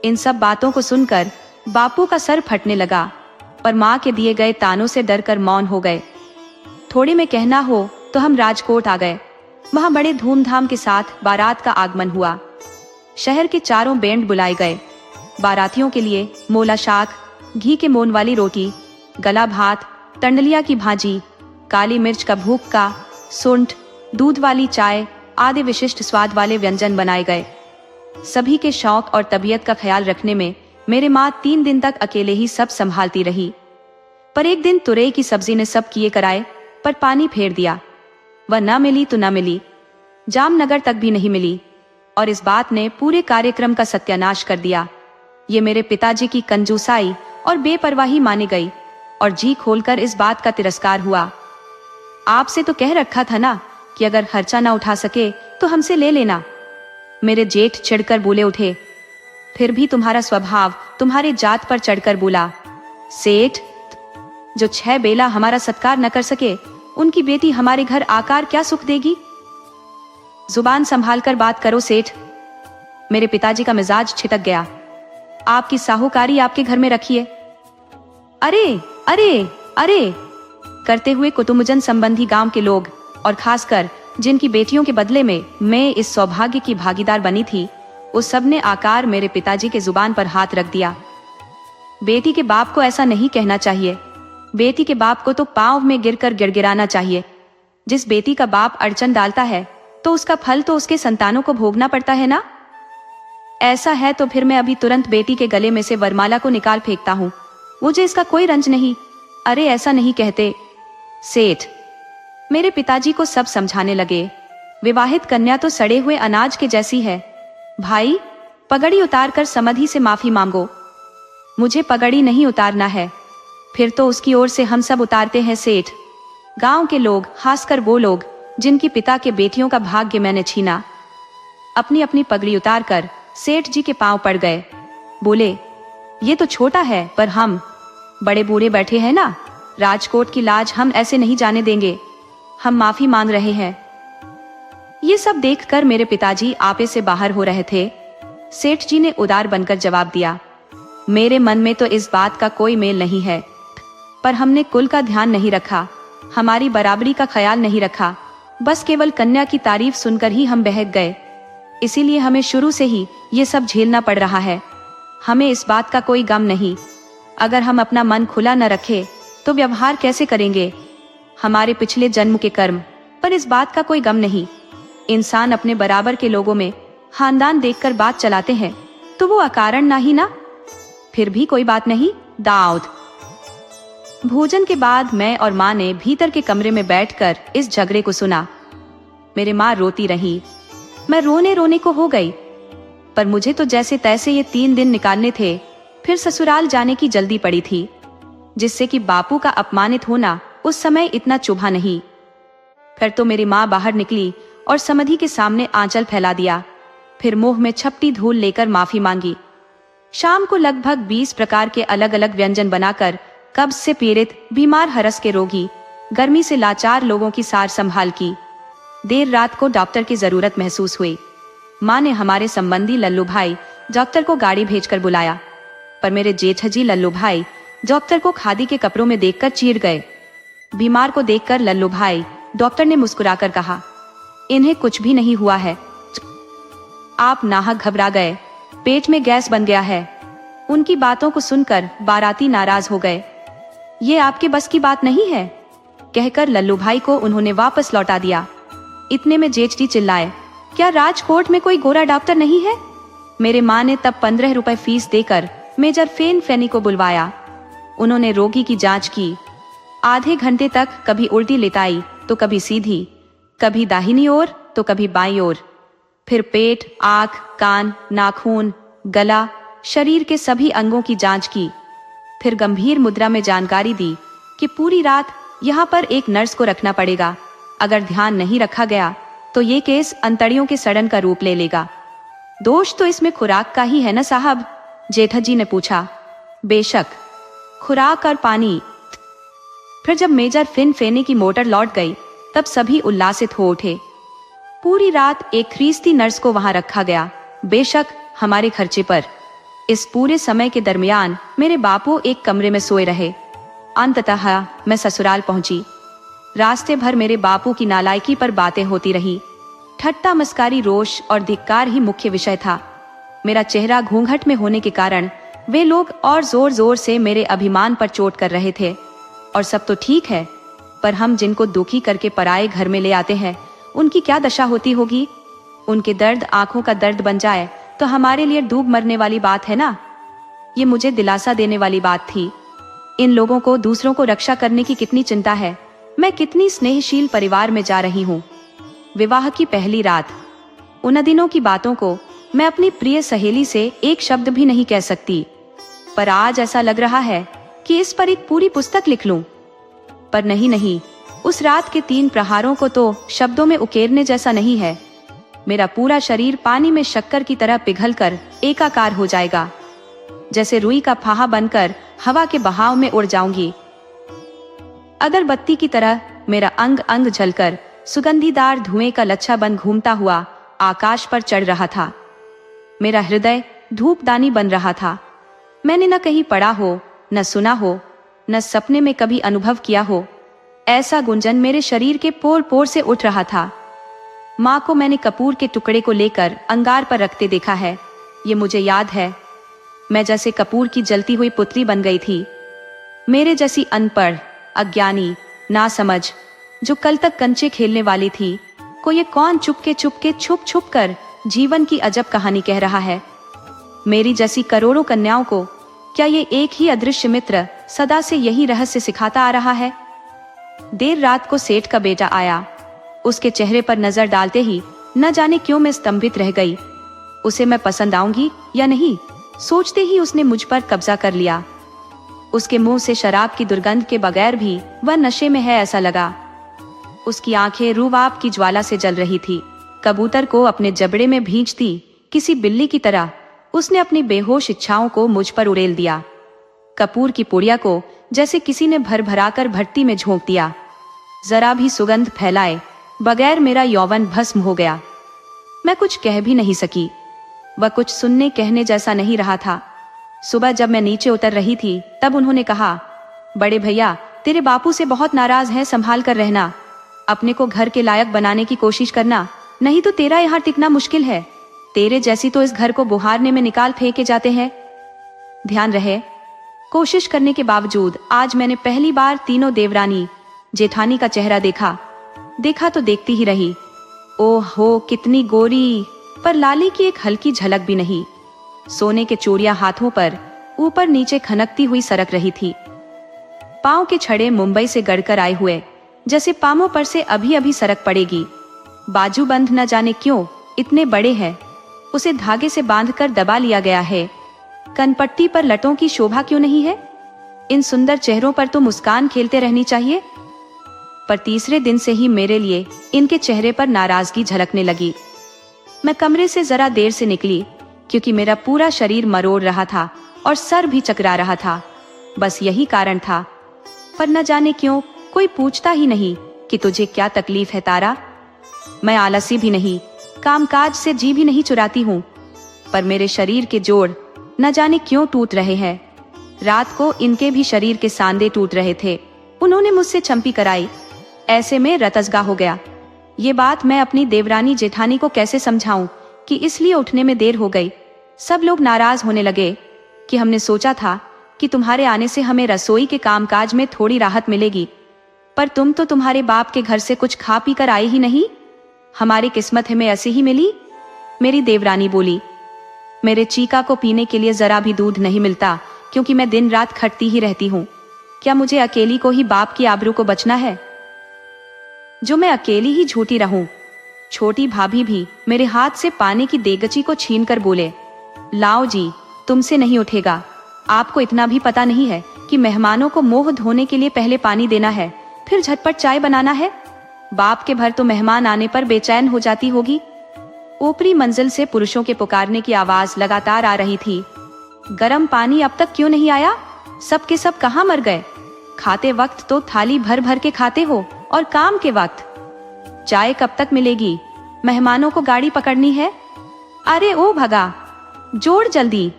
इन सब बातों को सुनकर बापू का सर फटने लगा, पर माँ के दिए गए तानों से डरकर मौन हो गए। थोड़े में कहना हो तो हम राजकोट आ गए। वहां बड़े धूमधाम के साथ बारात का आगमन हुआ। शहर के चारों बैंड बुलाए गए। बारातियों के लिए मोला शाक, घी के मोन वाली रोटी, गला भात, टंडलिया की भाजी, काली मिर्च का भूक्का, सुंठ, दूध वाली चाय आदि विशिष्ट स्वाद वाले व्यंजन बनाए गए। सभी के शौक और तबीयत का ख्याल रखने में मेरे माँ 3 दिन तक अकेले ही सब संभालती रही। पर एक दिन तुरई की सब्जी ने सब किए कराए पर पानी फेर दिया। वह न मिली तो न मिली, जामनगर तक भी नहीं मिली, और इस बात ने पूरे कार्यक्रम का सत्यानाश कर दिया। ये मेरे पिताजी की कंजूसाई और बेपरवाही मानी गई और जी खोलकर इस बात का तिरस्कार हुआ। आपसे तो कह रखा था ना कि अगर खर्चा ना उठा सके तो हमसे ले लेना। मेरे जेठ चिढ़कर बोले उठे। फिर भी तुम्हारा स्वभाव तुम्हारे जात पर चढ़कर बोला, सेठ, जो 6 बेला हमारा सत्कार न कर सके उनकी बेटी हमारे घर आकार क्या सुख देगी? जुबान संभाल कर बात करो सेठ। मेरे पिताजी का मिजाज छिटक गया। आपकी साहूकारी आपके घर में रखिए। अरे अरे अरे करते हुए कुतुबजन संबंधी गांव के लोग और खासकर जिनकी बेटियों के बदले में मैं इस सौभाग्य की भागीदार बनी थी, उस सब ने आकार मेरे पिताजी के जुबान पर हाथ रख दिया। बेटी के बाप को ऐसा नहीं कहना चाहिए। बेटी के बाप को तो पांव में गिरकर गिड़गिड़ाना चाहिए। जिस बेटी का बाप अड़चन डालता है तो उसका फल तो उसके संतानों को भोगना पड़ता है ना। ऐसा है तो फिर मैं अभी तुरंत बेटी के गले में से वरमाला को निकाल फेंकता हूँ। मुझे इसका कोई रंज नहीं। अरे ऐसा नहीं कहते सेठ। मेरे पिताजी को सब समझाने लगे। विवाहित कन्या तो सड़े हुए अनाज के जैसी है। भाई, पगड़ी उतार कर समधि से माफी मांगो। मुझे पगड़ी नहीं उतारना है। फिर तो उसकी ओर से हम सब उतारते हैं सेठ। गांव के लोग, खासकर वो लोग जिनकी पिता के बेटियों का भाग्य मैंने छीना, अपनी अपनी पगड़ी उतार कर सेठ जी के पांव पड़ गए। बोले, ये तो छोटा है पर हम बड़े बूढ़े बैठे हैं ना, राजकोट की लाज हम ऐसे नहीं जाने देंगे। हम माफी मांग रहे हैं। ये सब देखकर मेरे पिताजी आपे से बाहर हो रहे थे। सेठ जी ने उदार बनकर जवाब दिया, मेरे मन में तो इस बात का कोई मेल नहीं है, पर हमने कुल का ध्यान नहीं रखा, हमारी बराबरी का ख्याल नहीं रखा। बस केवल कन्या की तारीफ सुनकर ही हम बहक गए। इसीलिए हमें शुरू से ही ये सब झेलना पड़ रहा है। हमें इस बात का कोई गम नहीं। अगर हम अपना मन खुला न रखे तो व्यवहार कैसे करेंगे? हमारे पिछले जन्म के कर्म, पर इस बात का कोई गम नहीं। इंसान अपने बराबर के लोगों में खानदान देखकर बात चलाते हैं तो वो अकारण ना ही ना। फिर भी कोई बात नहीं। दाऊद। भोजन के बाद मैं और माँ ने भीतर के कमरे में बैठकर इस झगड़े को सुना। मेरे माँ रोती रही। मैं रोने रोने को हो गई। पर मुझे तो जैसे तैसे ये 3 दिन निकालने थे, फिर ससुराल जाने की जल्दी पड़ी थी, जिससे कि बापू का अपमानित होना उस समय इतना चुभा नहीं। फिर तो मेरी माँ बाहर निकली और समधि के सामने आंचल फैला दिया। फिर मुंह में छपटी धूल लेकर माफी मांगी। शाम को लगभग 20 प्रकार के अलग अलग व्यंजन बनाकर कब्ज से पीड़ित, बीमार, हरस के रोगी, गर्मी से लाचार लोगों की सार संभाल की। देर रात को डॉक्टर की जरूरत महसूस हुई। माँ ने हमारे संबंधी लल्लू भाई डॉक्टर को गाड़ी भेजकर बुलाया, पर मेरे जेठजी लल्लू भाई डॉक्टर को खादी के कपड़ों में देखकर चीर गए। बीमार को देखकर लल्लू भाई डॉक्टर ने मुस्कुराकर कहा, इन्हें कुछ भी नहीं हुआ है। आप नाहक घबरा गए, पेट में गैस बन गया है। उनकी बातों को सुनकर बाराती नाराज हो गए। ये आपके बस की बात नहीं है, कहकर लल्लू भाई को उन्होंने वापस लौटा दिया। इतने में जेठजी चिल्लाए, क्या राजकोट में कोई गोरा डॉक्टर नहीं है? मेरे माँ ने तब 15 रुपए फीस देकर मेजर फेन फैनी को बुलवाया। उन्होंने रोगी की जांच की। आधे घंटे तक कभी उल्टी लेटाई तो कभी सीधी, कभी दाहिनी ओर तो कभी बाईं ओर। फिर पेट, आंख, कान, नाखून, गला, शरीर के सभी अंगों की जांच की। फिर गंभीर मुद्रा में जानकारी दी कि पूरी रात यहाँ पर एक नर्स को रखना पड़ेगा। अगर ध्यान नहीं रखा गया तो ये केस अंतड़ियों के सड़न का रूप ले लेगा। दोष तो इसमें खुराक का ही है ना साहब? जेठा जी ने पूछा। बेशक, खुराक और पानी। फिर जब मेजर फिन फेने की मोटर लौट गई तब सभी उल्लासित हो उठे। पूरी रात एक ख्रीस्ती नर्स को वहां रखा गया, बेशक हमारे खर्चे पर। इस पूरे समय के दरमियान मेरे बापू एक कमरे में सोए रहे। अंततः मैं ससुराल पहुंची। रास्ते भर मेरे बापू की नालायकी पर बातें होती रही। ठट्टा मस्कारी, रोष और धिक्कार ही मुख्य विषय था। मेरा चेहरा घूंघट में होने के कारण वे लोग और जोर जोर से मेरे अभिमान पर चोट कर रहे थे। और सब तो ठीक है, पर हम जिनको दुखी करके पराए घर में ले आते हैं उनकी क्या दशा होती होगी? उनके दर्द आंखों का दर्द बन जाए तो हमारे लिए डूब मरने वाली बात है ना। ये मुझे दिलासा देने वाली बात थी। इन लोगों को दूसरों को रक्षा करने की कितनी चिंता है। मैं कितनी स्नेहशील परिवार में जा रही हूँ। विवाह की पहली रात। उन दिनों की बातों को मैं अपनी प्रिय सहेली से एक शब्द भी नहीं कह सकती, पर आज ऐसा लग रहा है कि इस पर एक पूरी पुस्तक लिख लूं। पर नहीं, उस रात के 3 प्रहारों को तो शब्दों में उकेरने जैसा नहीं है। मेरा पूरा शरीर पानी में शक्कर की तरह पिघलकर एकाकार हो जाएगा। जैसे रुई का फाहा बनकर हवा के बहाव में उड़ जाऊंगी। अगरबत्ती की तरह मेरा अंग अंग जलकर सुगंधीदार धुएं का लच्छा बन घूमता हुआ आकाश पर चढ़ रहा था। मेरा हृदय धूपदानी बन रहा था। मैंने न कहीं पढ़ा हो, न सुना हो, न सपने में कभी अनुभव किया हो। ऐसा गुंजन मेरे शरीर के पोर पोर से उठ रहा था। माँ को मैंने कपूर के टुकड़े को लेकर अंगार पर रखते देखा है। ये मुझे याद है। मैं जैसे कपूर की जलती हुई पुतली बन गई थी। मेरे जैसी अनपढ़, अज्ञानी, नासमझ, जो कल तक कंचे खेलने वाली थी, को ये कौन चुपके छुप छुप कर जीवन की अजब कहानी कह रहा है। मेरी जैसी करोड़ों कन्याओं को क्या ये एक ही अदृश्य मित्र सदा से यही रहस्य सिखाता आ रहा है? देर रात को सेठ का बेटा आया। उसके चेहरे पर नजर डालते ही न जाने क्यों मैं स्तंभित रह गई। उसे मैं पसंद आऊंगी या नहीं, सोचते ही उसने मुझ पर कब्जा कर लिया। उसके मुंह से शराब की दुर्गंध के बगैर भी वह नशे में है ऐसा लगा। उसकी आंखें रूबाब की ज्वाला से जल रही थी। कबूतर को अपने जबड़े में भींचती किसी बिल्ली की तरह उसने अपनी बेहोश इच्छाओं को मुझ पर उड़ेल दिया। कपूर की पुड़िया को जैसे किसी ने भर भराकर भट्टी में झोंक दिया। जरा भी सुगंध फैलाए बगैर मेरा यौवन भस्म हो गया। मैं कुछ कह भी नहीं सकी। वह कुछ सुनने कहने जैसा नहीं रहा था। सुबह जब मैं नीचे उतर रही थी तब उन्होंने कहा, बड़े भैया तेरे बापू से बहुत नाराज हैं, संभाल कर रहना। अपने को घर के लायक बनाने की कोशिश करना, नहीं तो तेरा यहाँ टिकना मुश्किल है। तेरे जैसी तो इस घर को बुहारने में निकाल फेंके जाते हैं। ध्यान रहे, कोशिश करने के बावजूद आज मैंने पहली बार तीनों देवरानी जेठानी का चेहरा देखा तो देखती ही रही। ओहो, कितनी गोरी, पर लाली की एक हल्की झलक भी नहीं। सोने के चूड़ियां हाथों पर ऊपर नीचे खनकती हुई सरक रही थी। पांव के छड़े मुंबई से गड़कर आए हुए, जैसे पामों पर से अभी अभी सरक पड़ेगी। बाजूबंद न जाने क्यों इतने बड़े हैं, उसे धागे से बांधकर दबा लिया गया है। कनपट्टी पर लटों की शोभा क्यों नहीं है? इन सुंदर चेहरों पर तो मुस्कान खेलते रहनी चाहिए। पर तीसरे दिन से ही मेरे लिए इनके चेहरे पर नाराजगी झलकने लगी। मैं कमरे से जरा देर से निकली क्योंकि मेरा पूरा शरीर मरोड़ रहा था और सर भी चकरा रहा था। बस यही कारण था। पर न जाने क्यों कोई पूछता ही नहीं कि तुझे क्या तकलीफ है तारा। मैं आलसी भी नहीं, कामकाज से जी भी नहीं चुराती हूँ, पर मेरे शरीर के जोड़ न जाने क्यों टूट रहे हैं। रात को इनके भी शरीर के सांधे टूट रहे थे। उन्होंने मुझसे चंपी कराई। ऐसे में रतसगा हो गया। ये बात मैं अपनी देवरानी जेठानी को कैसे समझाऊं कि इसलिए उठने में देर हो गई। सब लोग नाराज होने लगे कि हमने सोचा था कि तुम्हारे आने से हमें रसोई के कामकाज में थोड़ी राहत मिलेगी, पर तुम तो तुम्हारे बाप के घर से कुछ खा पी कर आई ही नहीं। हमारी किस्मत हमें ऐसे ही मिली। मेरी देवरानी बोली, मेरे चीका को पीने के लिए जरा भी दूध नहीं मिलता क्योंकि मैं दिन रात खटती ही रहती हूँ। क्या मुझे अकेली को ही बाप की आबरू को बचना है, जो मैं अकेली ही झूठी रहूं? छोटी भाभी भी मेरे हाथ से पानी की देगची को छीन कर बोले, लाओ जी, तुमसे नहीं उठेगा। आपको इतना भी पता नहीं है कि मेहमानों को मुंह धोने के लिए पहले पानी देना है, फिर झटपट चाय बनाना है। बाप के भर तो मेहमान आने पर बेचैन हो जाती होगी। ऊपरी मंजिल से पुरुषों के पुकारने की आवाज लगातार आ रही थी। गर्म पानी अब तक क्यों नहीं आया? सब के सब कहाँ मर गए? खाते वक्त तो थाली भर भर के खाते हो, और काम के वक्त चाय कब तक मिलेगी? मेहमानों को गाड़ी पकड़नी है। अरे ओ भगा, जोड़ जल्दी।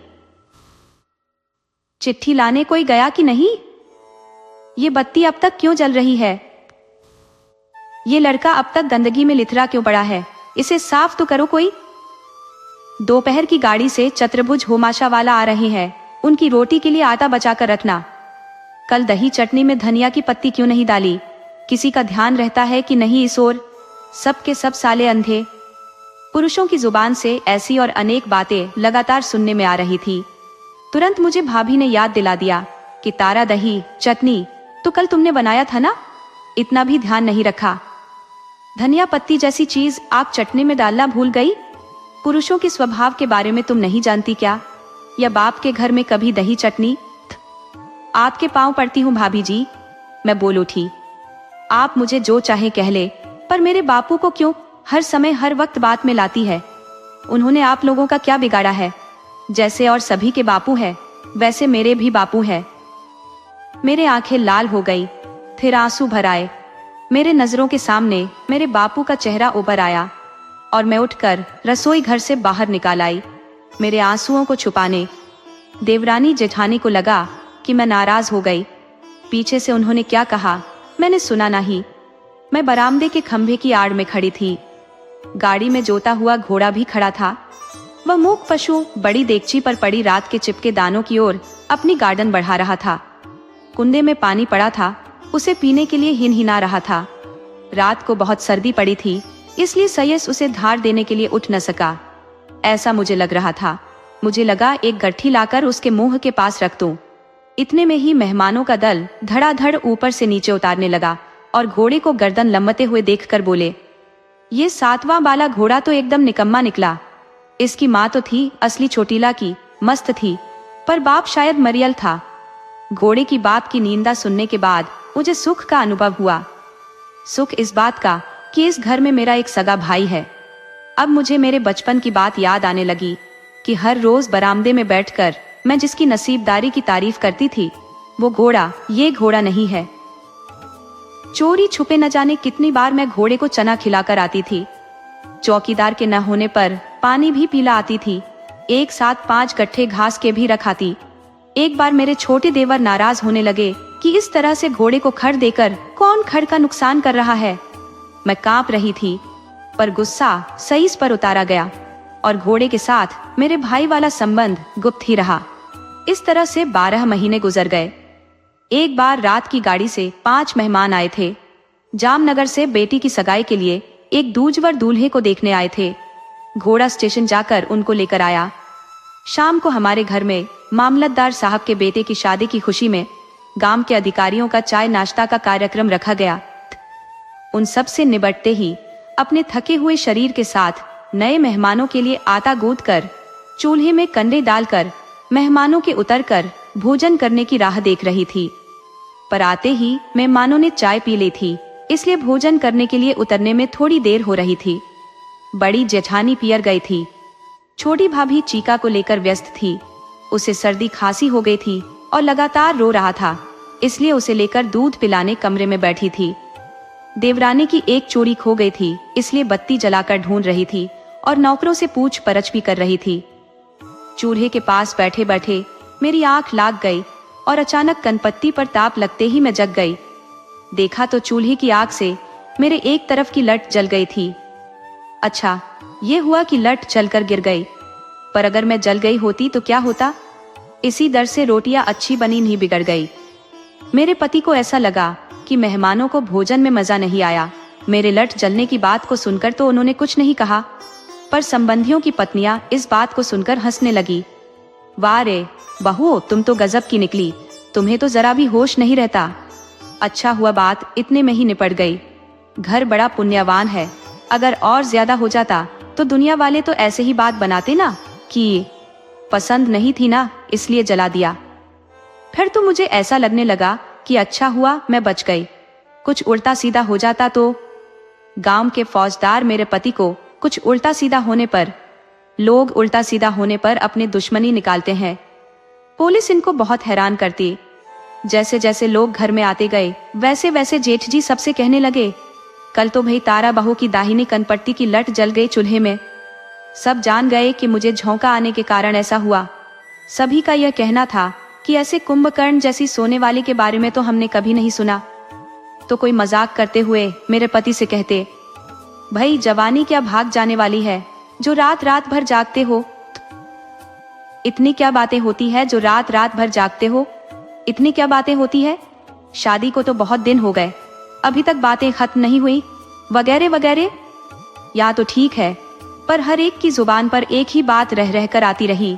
चिट्ठी लाने कोई गया कि नहीं? ये बत्ती अब तक क्यों जल रही है? ये लड़का अब तक गंदगी में लिथरा क्यों पड़ा है? इसे साफ तो करो कोई। दोपहर की गाड़ी से चतुर्भुज होमाशा वाला आ रहे हैं। उनकी रोटी के लिए आटा बचाकर रखना। कल दही चटनी में धनिया की पत्ती क्यों नहीं डाली? किसी का ध्यान रहता है कि नहीं इस ओर? सब के सब साले अंधे। पुरुषों की जुबान से ऐसी और अनेक बातें लगातार सुनने में आ रही थी। तुरंत मुझे भाभी ने याद दिला दिया कि तारा दही चटनी तो कल तुमने बनाया था ना, इतना भी ध्यान नहीं रखा। धनिया पत्ती जैसी चीज आप चटनी में डालना भूल गई? पुरुषों के स्वभाव के बारे में तुम नहीं जानती क्या? या बाप के घर में कभी दही चटनी? आपके पांव पड़ती हूँ भाभी जी, मैं बोल उठी। आप मुझे जो चाहे कह ले, पर मेरे बापू को क्यों हर समय हर वक्त बात में लाती है? उन्होंने आप लोगों का क्या बिगाड़ा है? जैसे और सभी के बापू है, वैसे मेरे भी बापू है। मेरे आंखें लाल हो गई, फिर आंसू भर आए। मेरे नजरों के सामने मेरे बापू का चेहरा उभर आया और मैं उठकर रसोई घर से बाहर निकाल आई, मेरे आंसुओं को छुपाने। देवरानी जेठानी को लगा कि मैं नाराज हो गई। पीछे से उन्होंने क्या कहा मैंने सुना नहीं। मैं बरामदे के खंभे की आड़ में खड़ी थी। गाड़ी में जोता हुआ घोड़ा भी खड़ा था। वह मूक पशु बड़ी देगची पर पड़ी रात के चिपके दानों की ओर अपनी गार्डन बढ़ा रहा था। कुंडे में पानी पड़ा था, उसे पीने के लिए हिनहिना रहा था। रात को बहुत सर्दी पड़ी थी, इसलिए सयस उसे धार देने के लिए उठ न सका, ऐसा मुझे लग रहा था। मुझे लगा एक गट्ठी लाकर उसके मुंह के पास रख दूं। इतने में ही मेहमानों का दल धड़ाधड़ ऊपर से नीचे उतारने लगा और घोड़े को गर्दन लम्बते हुए देखकर बोले, ये 7वां बाला घोड़ा तो एकदम निकम्मा निकला। इसकी माँ तो थी असली चोटीला की, मस्त थी, पर बाप शायद मरियल था। घोड़े की बात की निंदा सुनने के बाद मुझे सुख का अनुभव हुआ। सुख इस बात का कि इस घर में मेरा एक सगा भाई है। अब मुझे मेरे बचपन की बात याद आने लगी कि हर रोज बरामदे में बैठकर मैं जिसकी नसीबदारी की तारीफ करती थी, वो घोड़ा ये घोड़ा नहीं है। चोरी छुपे न जाने कितनी बार मैं घोड़े को चना खिलाकर आती थी। चौकीदार के न होने पर पानी भी पिला आती थी। एक साथ 5 गट्ठे घास के भी रखाती। एक बार मेरे छोटे देवर नाराज होने लगे कि इस तरह से घोड़े को खड़ देकर कौन खड़ का नुकसान कर रहा है। मैं कांप रही थी, पर गुस्सा सईस पर उतारा गया और घोड़े के साथ मेरे भाई वाला संबंध गुप्त ही रहा। इस तरह से 12 महीने गुजर गए। एक बार रात की गाड़ी से 5 मेहमान आए थे। जामनगर से बेटी की सगाई के लिए एक दूजवर दूल्हे को देखने आए थे। घोड़ा स्टेशन जाकर उनको लेकर आया। शाम को हमारे घर में मामलतदार साहब के बेटे की शादी की खुशी में गांव के अधिकारियों का चाय नाश्ता का कार्यक्रम रखा गया। उन सब से निबटते ही अपने थके हुए शरीर के साथ नए मेहमानों के लिए आटा गूंथ कर चूल्हे में कंडे डालकर मेहमानों के उतरकर भोजन करने की राह देख रही थी। पर आते ही मेहमानों ने चाय पी ली थी, इसलिए भोजन करने के लिए उतरने में थोड़ी देर हो रही थी। बड़ी जेठानी पियर गई थी। छोटी भाभी चीका को लेकर व्यस्त थी। उसे सर्दी खांसी हो गई थी और लगातार रो रहा था, इसलिए उसे लेकर दूध पिलाने कमरे में बैठी थी। देवरानी की एक चोरी खो गई थी, इसलिए बत्ती जलाकर ढूंढ रही थी और नौकरों से पूछ परछ भी कर रही थी। चूल्हे के पास बैठे बैठे मेरी आंख लाग गई और अचानक कनपत्ती पर ताप लगते ही मैं जग गई। देखा तो चूल्हे की आग से मेरे एक तरफ की लट जल गई थी। अच्छा, ये हुआ कि लट जलकर गिर गई, पर अगर मैं जल गई होती तो क्या होता? इसी डर से रोटियां अच्छी बनी नहीं बिगड़ गई। मेरे पति को ऐसा लगा कि मेहमानों को भोजन में मजा नहीं आया। मेरे लट जलने की बात को सुनकर तो उन्होंने कुछ नहीं कहा, पर संबंधियों की पत्नियां इस बात को सुनकर हंसने लगी। वाह रे बहू, तुम तो गजब की निकली, तुम्हें तो जरा भी होश नहीं रहता। अच्छा हुआ बात इतने में ही निपट गई। घर बड़ा पुण्यवान है, अगर और ज्यादा हो जाता तो दुनिया वाले तो ऐसे ही बात बनाते ना कि पसंद नहीं थी ना, इसलिए जला दिया। फिर तो मुझे ऐसा लगने लगा कि अच्छा हुआ मैं बच गई। कुछ उल्टा सीधा हो जाता तो। गांव के फौजदार मेरे पति को कुछ उल्टा सीधा होने पर, लोग उल्टा सीधा होने पर अपने दुश्मनी निकालते हैं। पुलिस इनको बहुत हैरान करती। जैसे जैसे लोग घर में आते गए वैसे वैसे जेठ जी सबसे कहने लगे, कल तो भाई तारा बहू की दाहिनी कनपट्टी की लट जल गई चूल्हे में। सब जान गए कि मुझे झोंका आने के कारण ऐसा हुआ। सभी का यह कहना था कि ऐसे कुंभकर्ण जैसी सोने वाले के बारे में तो हमने कभी नहीं सुना। तो कोई मजाक करते हुए मेरे पति से कहते, भाई जवानी क्या भाग जाने वाली है जो रात रात भर जागते हो। इतनी क्या बातें होती है जो रात रात भर जागते हो। इतनी क्या बातें होती है, शादी को तो बहुत दिन हो गए, अभी तक बातें खत्म नहीं हुई, वगैरह वगैरह। या तो ठीक है, पर हर एक की जुबान पर एक ही बात रह रह कर आती रही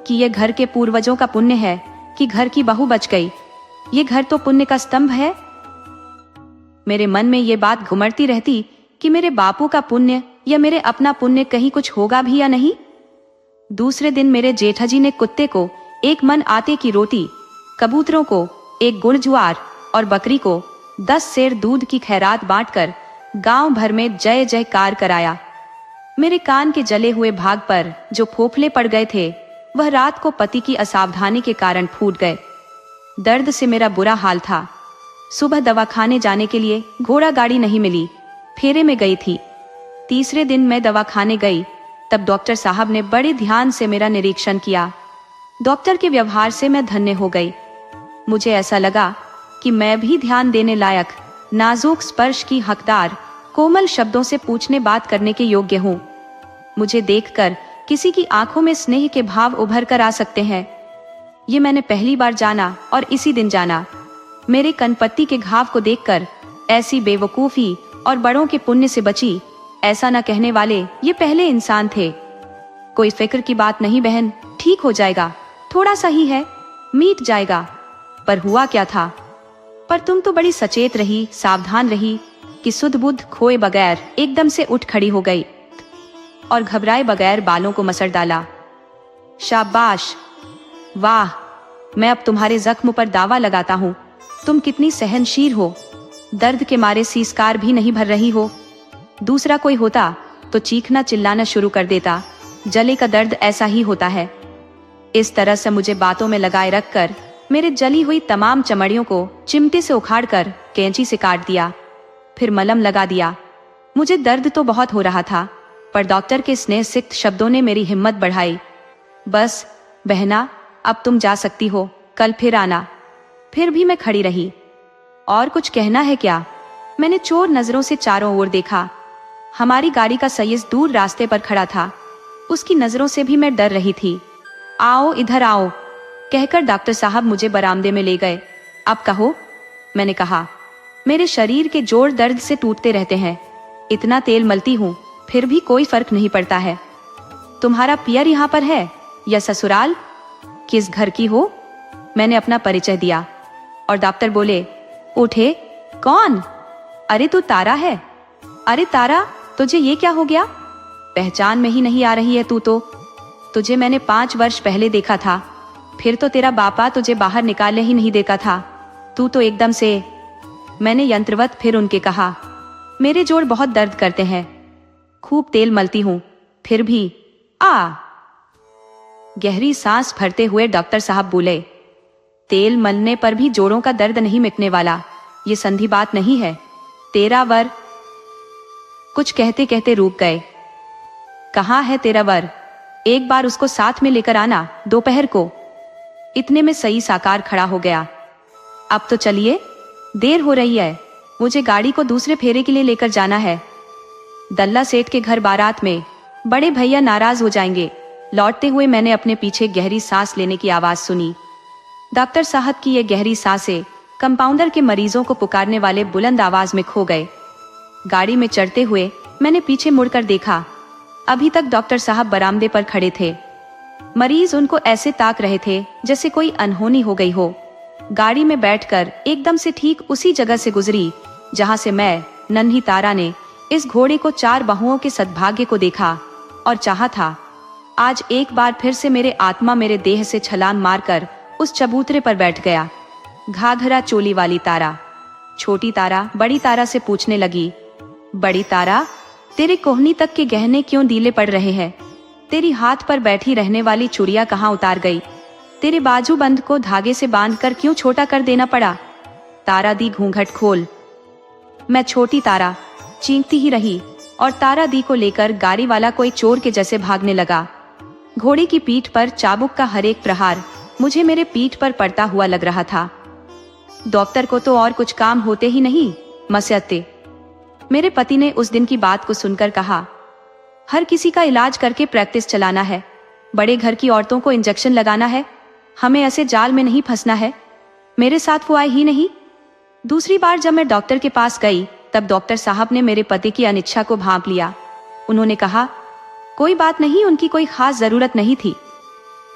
कि ये घर के पूर्वजों का पुण्य है कि घर की बहू बच गई। ये घर तो पुण्य का स्तंभ है। मेरे मन में ये बात घुमड़ती रहती कि मेरे बापू का पुण्य या मेरे अपना पुण्य कहीं कुछ होगा भी या नहीं। दूसरे दिन मेरे जेठाजी ने कुत्ते को एक मन आटे की रोटी, कबूतरों को एक गुड़ ज्वार और बकरी को 10 सेर दूध की खैरात बांटकर गांव भर में जय जयकार कराया। मेरे कान के जले हुए भाग पर जो फोफले पड़ गए थे वह रात को पति की असावधानी के कारण फूट गए। दर्द से मेरा बुरा हाल था। सुबह दवाखाने जाने के लिए घोड़ा गाड़ी नहीं मिली, फेरे में गई थी। तीसरे दिन मैं दवाखाने गई तब डॉक्टर साहब ने बड़े ध्यान से मेरा निरीक्षण किया। डॉक्टर के व्यवहार से मैं धन्य हो गई। मुझे ऐसा लगा कि मैं भी ध्यान देने लायक, नाजुक स्पर्श की हकदार, कोमल शब्दों से पूछने बात करने के योग्य हूँ। मुझे देखकर किसी की आंखों में स्नेह के भाव उभर कर आ सकते हैं। ये मैंने पहली बार जाना और इसी दिन जाना। मेरे कनपट्टी के घाव को देखकर ऐसी बेवकूफी और बड़ों के पुण्य से बची ऐसा न कहने वाले ये पहले इंसान थे। कोई फिक्र की बात नहीं बहन, ठीक हो जाएगा, थोड़ा सा ही है, मीट जाएगा। पर हुआ क्या था। पर तुम तो बड़ी सचेत रही, सावधान रही कि सुध बुद्ध खोए बगैर एकदम से उठ खड़ी हो गई और घबराए बगैर बालों को मसड़ डाला। शाबाश, वाह, मैं अब तुम्हारे जख्म पर दावा लगाता हूँ। तुम कितनी सहनशील हो, दर्द के मारे सीसकार भी नहीं भर रही हो। दूसरा कोई होता तो चीखना चिल्लाना शुरू कर देता। जले का दर्द ऐसा ही होता है। इस तरह से मुझे बातों में लगाए रखकर मेरे जली हुई तमाम चमड़ियों को चिमटे से उखाड़कर कैंची से काट दिया, फिर मलहम लगा दिया। मुझे दर्द तो बहुत हो रहा था, पर डॉक्टर के स्नेहसिक्त शब्दों ने मेरी हिम्मत बढ़ाई। बस बहना, अब तुम जा सकती हो, कल फिर आना। फिर भी मैं खड़ी रही। और कुछ कहना है क्या? मैंने चोर नजरों से चारों ओर देखा। हमारी गाड़ी का सैयद दूर रास्ते पर खड़ा था। उसकी नजरों से भी मैं डर रही थी। आओ इधर आओ, कहकर डॉक्टर साहब मुझे बरामदे में ले गए। अब कहो, मैंने कहा। मेरे शरीर के जोड़ दर्द से टूटते रहते हैं। इतना तेल मलती हूँ फिर भी कोई फर्क नहीं पड़ता है। तुम्हारा पियर यहाँ पर है या ससुराल? किस घर की हो? मैंने अपना परिचय दिया और डॉक्टर बोले, उठे, कौन? अरे तू तारा है। अरे तारा, तुझे ये क्या हो गया? पहचान में ही नहीं आ रही है तू तो। तुझे मैंने 5 वर्ष पहले देखा था, फिर तो तेरा बापा तुझे बाहर निकालने ही नहीं देता था। तू तो एकदम से। मैंने यंत्रवत फिर उनके कहा, मेरे जोड़ बहुत दर्द करते हैं, खूब तेल मलती हूँ, फिर भी। गहरी सांस भरते हुए डॉक्टर साहब बोले, तेल मलने पर भी जोड़ों का दर्द नहीं मिटने वाला, ये संधि बात नहीं है। तेरा वर। कुछ कहते कहते रुक गए। कहाँ है तेरा वर? एक बार उसको साथ में लेकर आना, दोपहर को। इतने में सही साकार खड़ा हो गया। अब तो चलिए, देर हो रही है, मुझे गाड़ी को दूसरे फेरे के लिए लेकर जाना है। दल्ला सेठ के घर बारात में बड़े भैया नाराज हो जाएंगे। लौटते हुए मैंने अपने पीछे गहरी सांस लेने की आवाज सुनी। डॉक्टर साहब की ये गहरी सांसें कंपाउंडर के मरीजों को पुकारने वाले बुलंद आवाज में खो गए। गाड़ी में चढ़ते हुए मैंने पीछे मुड़कर देखा। अभी तक डॉक्टर साहब बरामदे पर खड़े थे। मरीज उनको ऐसे ताक रहे थे जैसे कोई अनहोनी हो गई हो। गाड़ी में बैठकर एकदम से ठीक उसी जगह से गुजरी जहां से मैं, नन्ही तारा ने इस घोड़े को 4 बहुओं के सद्भाग्य को देखा और चाहा था। आज एक बार फिर से मेरे आत्मा मेरे देह से छलांग मारकर उस चबूतरे पर बैठ गया। घाघरा चोली वाली तारा, छोटी तारा बड़ी तारा से पूछने लगी, बड़ी तारा, तेरे कोहनी तक के गहने क्यों ढीले पड़ रहे हैं? तेरी हाथ पर बैठी रहने वाली चूड़ियां कहाँ उतार गई? तेरे बाजूबंद को धागे से बांधकर क्यों छोटा कर देना पड़ा? तारा दी घूंघट खोल। मैं छोटी तारा चीखती ही रही और तारा दी को लेकर गाड़ी वाला कोई चोर के जैसे भागने लगा। घोड़े की पीठ पर चाबुक का हर एक प्रहार मुझे मेरे पीठ पर पड़ता हुआ लग रहा था। डॉक्टर को तो और कुछ काम होते ही नहीं, मस्यते। मेरे पति ने उस दिन की बात को सुनकर कहा, हर किसी का इलाज करके प्रैक्टिस चलाना है, बड़े घर की औरतों को इंजेक्शन लगाना है, हमें ऐसे जाल में नहीं फंसना है। मेरे साथ वो आए ही नहीं। दूसरी बार जब मैं डॉक्टर के पास गई तब डॉक्टर साहब ने मेरे पति की अनिच्छा को भांप लिया। उन्होंने कहा, कोई बात नहीं, उनकी कोई खास जरूरत नहीं थी।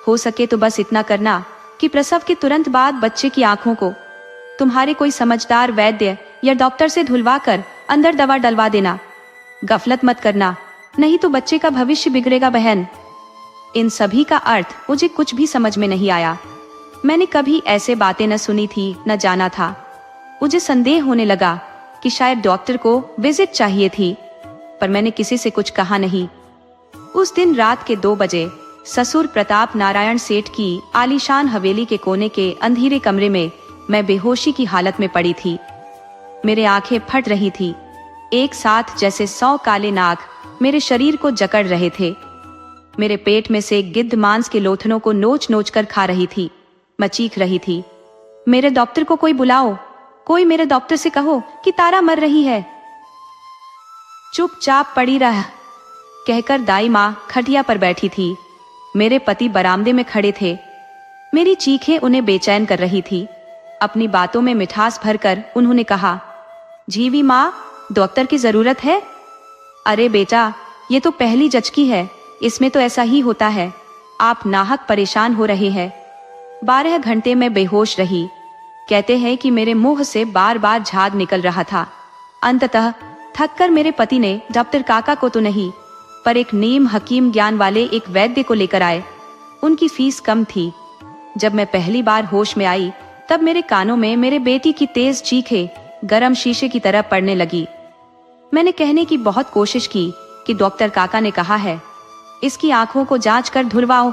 हो सके तो बस इतना करना कि प्रसव के तुरंत बाद बच्चे की आंखों को तुम्हारे कोई समझदार वैद्य या डॉक्टर से धुलवा कर अंदर दवा डलवा देना। गफलत मत करना, नहीं तो बच्चे का भविष्य बिगड़ेगा बहन। इन सभी का अर्थ मुझे कुछ भी समझ में नहीं आया। मैंने कभी ऐसे बातें न सुनी थी न जाना था। मुझे संदेह होने लगा कि शायद डॉक्टर को विजिट चाहिए थी, पर मैंने किसी से कुछ कहा नहीं। उस दिन रात के 2 बजे ससुर प्रताप नारायण सेठ की आलीशान हवेली के कोने के अंधेरे कमरे में मैं बेहोशी की हालत में पड़ी थी। मेरे आंखें फट रही थी, एक साथ जैसे 100 काले नाग मेरे शरीर को जकड़ रहे थे। मेरे पेट में से गिद्ध मांस के लोथनों को नोच नोच कर खा रही थी। मैं चीख रही थी, मेरे डॉक्टर को कोई बुलाओ, कोई मेरे डॉक्टर से कहो कि तारा मर रही है। चुपचाप पड़ी रह, कहकर दाई माँ खटिया पर बैठी थी। मेरे पति बरामदे में खड़े थे। मेरी चीखें उन्हें बेचैन कर रही थी। अपनी बातों में मिठास भरकर उन्होंने कहा, जीवी माँ, डॉक्टर की जरूरत है? अरे बेटा, ये तो पहली जचकी है, इसमें तो ऐसा ही होता है। आप नाहक परेशान हो रहे हैं। 12 घंटे में बेहोश रही। कहते हैं कि मेरे मुंह से बार बार झाग निकल रहा था। अंततः थककर मेरे पति ने डॉक्टर काका को तो नहीं, पर एक नीम हकीम ज्ञान वाले एक वैद्य को लेकर आए। उनकी फीस कम थी। जब मैं पहली बार होश में आई तब मेरे कानों में मेरे बेटी की तेज चीखें गरम शीशे की तरह पड़ने लगी। मैंने कहने की बहुत कोशिश की कि डॉक्टर काका ने कहा है इसकी आंखों को जांच कर धुलवाओ,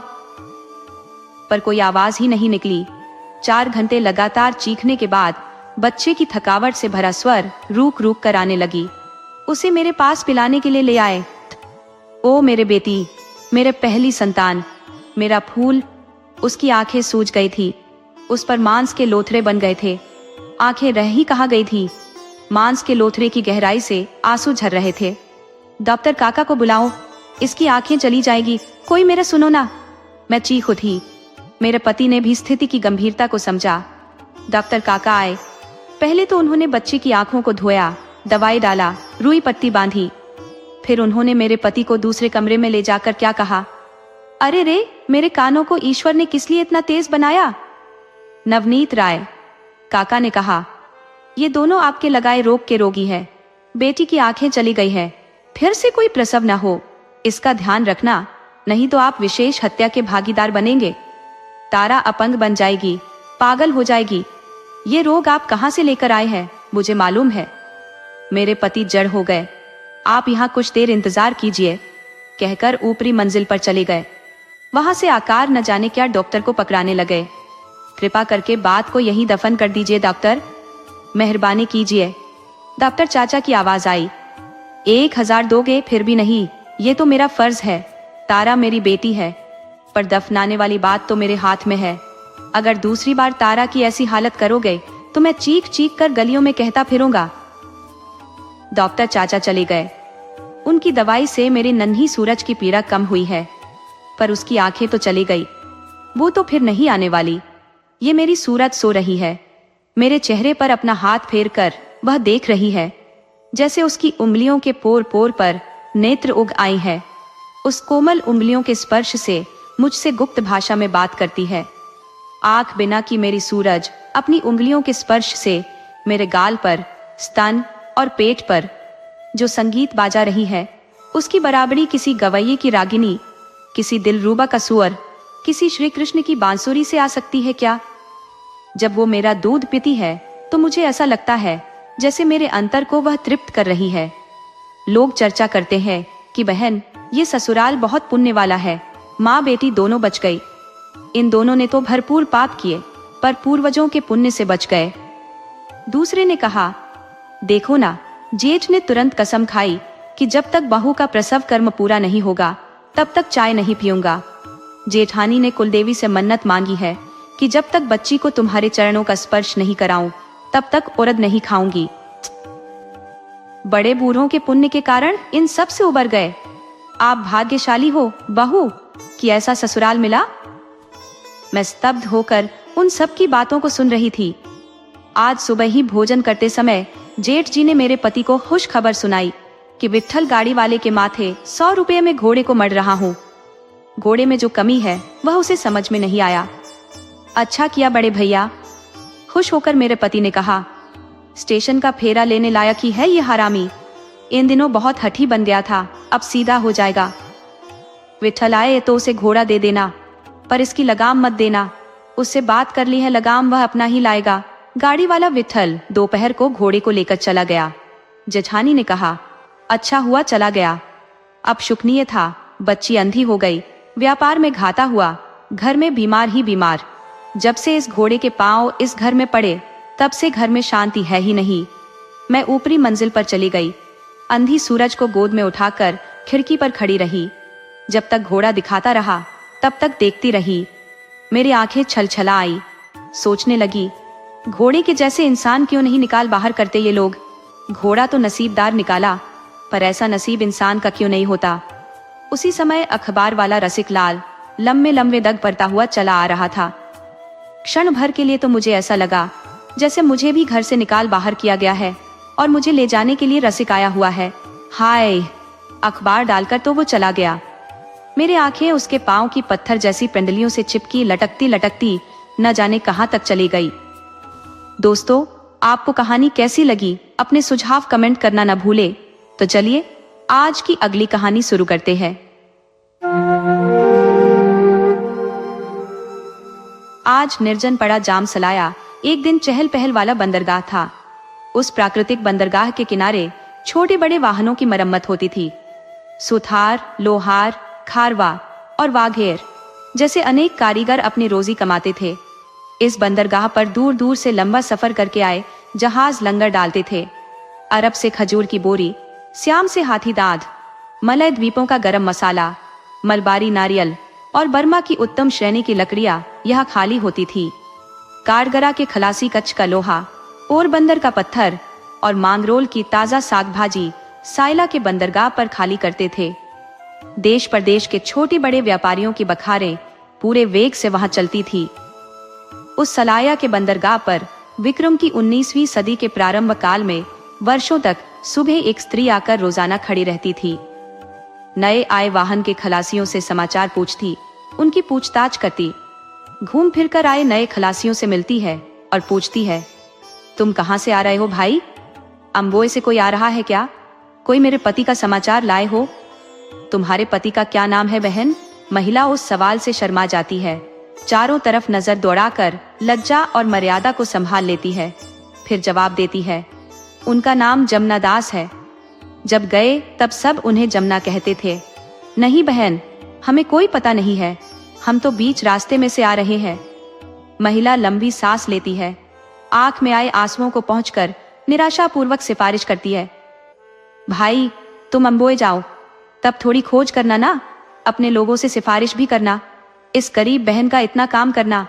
पर कोई आवाज ही नहीं निकली। 4 घंटे लगातार चीखने के बाद बच्चे की थकावट से भरा स्वर रूक रूक कर आने लगी। उसे मेरे पास पिलाने के लिए ले आए। ओ मेरे बेटी, मेरे पहली संतान, मेरा फूल। उसकी आंखें सूज गई थी। उस पर मांस के लोथरे बन गए थे। आंखें रह ही कहाँ गई थी। मांस के लोथरे की गहराई से आंसू झर रहे थे। डॉक्टर काका को बुलाओ, इसकी आंखें चली जाएगी, कोई मेरा सुनो ना। मैं चीख उठी। मेरे पति ने भी स्थिति की गंभीरता को समझा। डॉक्टर काका आए। पहले तो उन्होंने बच्चे की आंखों को धोया, दवाई डाला, रुई पट्टी बांधी। फिर उन्होंने मेरे पति को दूसरे कमरे में ले जाकर क्या कहा, अरे रे, मेरे कानों को ईश्वर ने किस लिए इतना तेज बनाया? नवनीत राय, काका ने कहा, ये दोनों आपके लगाए रोग के रोगी है। बेटी की आंखें चली गई है, फिर से कोई प्रसव न हो, इसका ध्यान रखना, नहीं तो आप विशेष हत्या के भागीदार बनेंगे। तारा अपंग बन जाएगी, पागल हो जाएगी। ये रोग आप कहां से लेकर आए हैं, मुझे मालूम है। मेरे पति जड़ हो गए। आप यहाँ कुछ देर इंतजार कीजिए, कहकर ऊपरी मंजिल पर चले गए। वहां से आकार न जाने क्या डॉक्टर को पकड़ाने लगे। कृपा करके बात को यहीं दफन कर दीजिए डॉक्टर, मेहरबानी कीजिए। डॉक्टर चाचा की आवाज आई। 1000 दोगे फिर भी नहीं, ये तो मेरा फर्ज है। तारा मेरी बेटी है, पर दफनाने वाली बात तो मेरे हाथ में है। अगर दूसरी बार तारा की ऐसी हालत करोगे तो मैं चीख चीख कर गलियों में कहता फिरूंगा। डॉक्टर चाचा चले गए। उनकी दवाई से मेरी नन्ही सूरज की पीड़ा कम हुई है, पर उसकी आंखें तो चली गई। वो तो फिर नहीं आने वाली। ये मेरी सूरज सो रही है। मेरे चेहरे पर अपना हाथ फेर कर वह देख रही है, जैसे उसकी उंगलियों के पोर पोर पर नेत्र उग आई है। उस कोमल उंगलियों के स्पर्श से मुझसे गुप्त भाषा में बात करती है। आंख बिना की मेरी सूरज अपनी उंगलियों के स्पर्श से मेरे गाल पर, स्तन और पेट पर जो संगीत बाजा रही है, उसकी बराबरी किसी गवैये की रागिनी, किसी दिलरूबा का सुअर किसी श्री कृष्ण की बांसुरी से आ सकती है क्या? जब वो मेरा दूध पीती है तो मुझे ऐसा लगता है जैसे मेरे अंतर को वह तृप्त कर रही है। लोग चर्चा करते हैं कि बहन, ये ससुराल बहुत पुण्य वाला है, माँ बेटी दोनों बच गई। इन दोनों ने तो भरपूर पाप किए पर पूर्वजों के पुण्य से बच गए। दूसरे ने कहा, देखो ना, जेठ ने तुरंत कसम खाई कि जब तक बहू का प्रसव कर्म पूरा नहीं होगा तब तक चाय नहीं पीऊंगा। जेठानी ने कुलदेवी से मन्नत मांगी है कि जब तक बच्ची को तुम्हारे चरणों का स्पर्श नहीं कराऊं तब तक उड़द नहीं खाऊंगी। बड़े बूढ़ों के पुण्य के कारण इन सब से उबर गए। आप भाग्यशाली हो बहू कि ऐसा ससुराल मिला। मैं स्तब्ध होकर उन सब की बातों को सुन रही थी। आज सुबह ही भोजन करते समय जेठ जी ने मेरे पति को खुश खबर सुनाई कि विट्ठल गाड़ी वाले के माथे 100 रुपये में घोड़े को मढ़ रहा हूँ। घोड़े में जो कमी है वह उसे समझ में नहीं आया। अच्छा किया बड़े भैया, खुश होकर मेरे पति ने कहा। स्टेशन का फेरा लेने लायक ही है ये हरामी। इन दिनों बहुत हठी बन गया था, अब सीधा हो जाएगा। विट्ठल आए तो उसे घोड़ा दे देना, पर इसकी लगाम मत देना। उससे बात कर ली है, लगाम वह अपना ही लाएगा। गाड़ी वाला विट्ठल दोपहर को घोड़े को लेकर चला गया। जेठानी ने कहा, अच्छा हुआ चला गया। अब शुकनीय था, बच्ची अंधी हो गई, व्यापार में घाटा हुआ, घर में बीमार ही बीमार। जब से इस घोड़े के पांव इस घर में पड़े तब से घर में शांति है ही नहीं। मैं ऊपरी मंजिल पर चली गई। अंधी सूरज को गोद में उठाकर खिड़की पर खड़ी रही। जब तक घोड़ा दिखाता रहा तब तक देखती रही। मेरी आंखें छलछला आई। सोचने लगी, घोड़े के जैसे इंसान क्यों नहीं निकाल बाहर करते ये लोग। घोड़ा तो नसीबदार निकाला, पर ऐसा नसीब इंसान का क्यों नहीं होता। उसी समय अखबार वाला रसिक लाल लंबे लंबे दग पड़ता हुआ चला आ रहा था। क्षण भर के लिए तो मुझे ऐसा लगा जैसे मुझे भी घर से निकाल बाहर किया गया है और मुझे ले जाने के लिए रसिक आया हुआ है। हाय, अखबार डालकर तो वो चला गया। मेरी आंखें उसके पांव की पत्थर जैसी पिंडलियों से चिपकी लटकती लटकती न जाने कहां तक चली गई। दोस्तों, आपको कहानी कैसी लगी अपने सुझाव कमेंट करना न भूले। तो चलिए आज की अगली कहानी शुरू करते हैं। आज निर्जन पड़ा जाम सलाया एक दिन चहल पहल वाला बंदरगाह था। उस प्राकृतिक बंदरगाह के किनारे छोटे बड़े वाहनों की मरम्मत होती थी। सुथार, लोहार, खारवा और वाघेर जैसे अनेक कारीगर अपनी रोजी कमाते थे। इस बंदरगाह पर दूर दूर से लंबा सफर करके आए जहाज लंगर डालते थे। अरब से खजूर की बोरी, श्याम से हाथी दांत, मलय द्वीपों का गरम मसाला, मलबारी नारियल और बर्मा की उत्तम श्रेणी की लकड़ियां यहाँ खाली होती थी। कारगरा के खलासी कच्छ का लोहा, पोरबंदर का पत्थर और मांगरोल की ताजा साग भाजी साइला के बंदरगाह पर खाली करते थे। देश प्रदेश के छोटे बड़े व्यापारियों की बखारें पूरे वेग से वहां चलती थी। उस सलाया के बंदरगाह पर विक्रम की 19वीं सदी के प्रारंभ काल में वर्षों तक सुबह एक स्त्री आकर रोजाना खड़ी रहती थी। नए आए वाहन के खलासियों से समाचार पूछती, उनकी पूछताछ करती। घूम फिर कर आए नए खलासियों से मिलती है और पूछती है, तुम कहाँ से आ रहे हो भाई? अम्बोए से कोई आ रहा है क्या? कोई मेरे पति का समाचार लाए हो? तुम्हारे पति का क्या नाम है बहन? महिला उस सवाल से शर्मा जाती है। चारों तरफ नजर दौड़ाकर लज्जा और मर्यादा को संभाल लेती है। फिर जवाब देती है, उनका नाम जमुना दास है। जब गए तब सब उन्हें जमुना कहते थे। नहीं बहन, हमें कोई पता नहीं है, हम तो बीच रास्ते में से आ रहे हैं। महिला लंबी सांस लेती है। आंख में आए आंसुओं को पहुंचकर निराशापूर्वक सिफारिश करती है, भाई तुम अम्बोए जाओ, तब थोड़ी खोज करना ना, अपने लोगों से सिफारिश भी करना, इस गरीब बहन का इतना काम करना।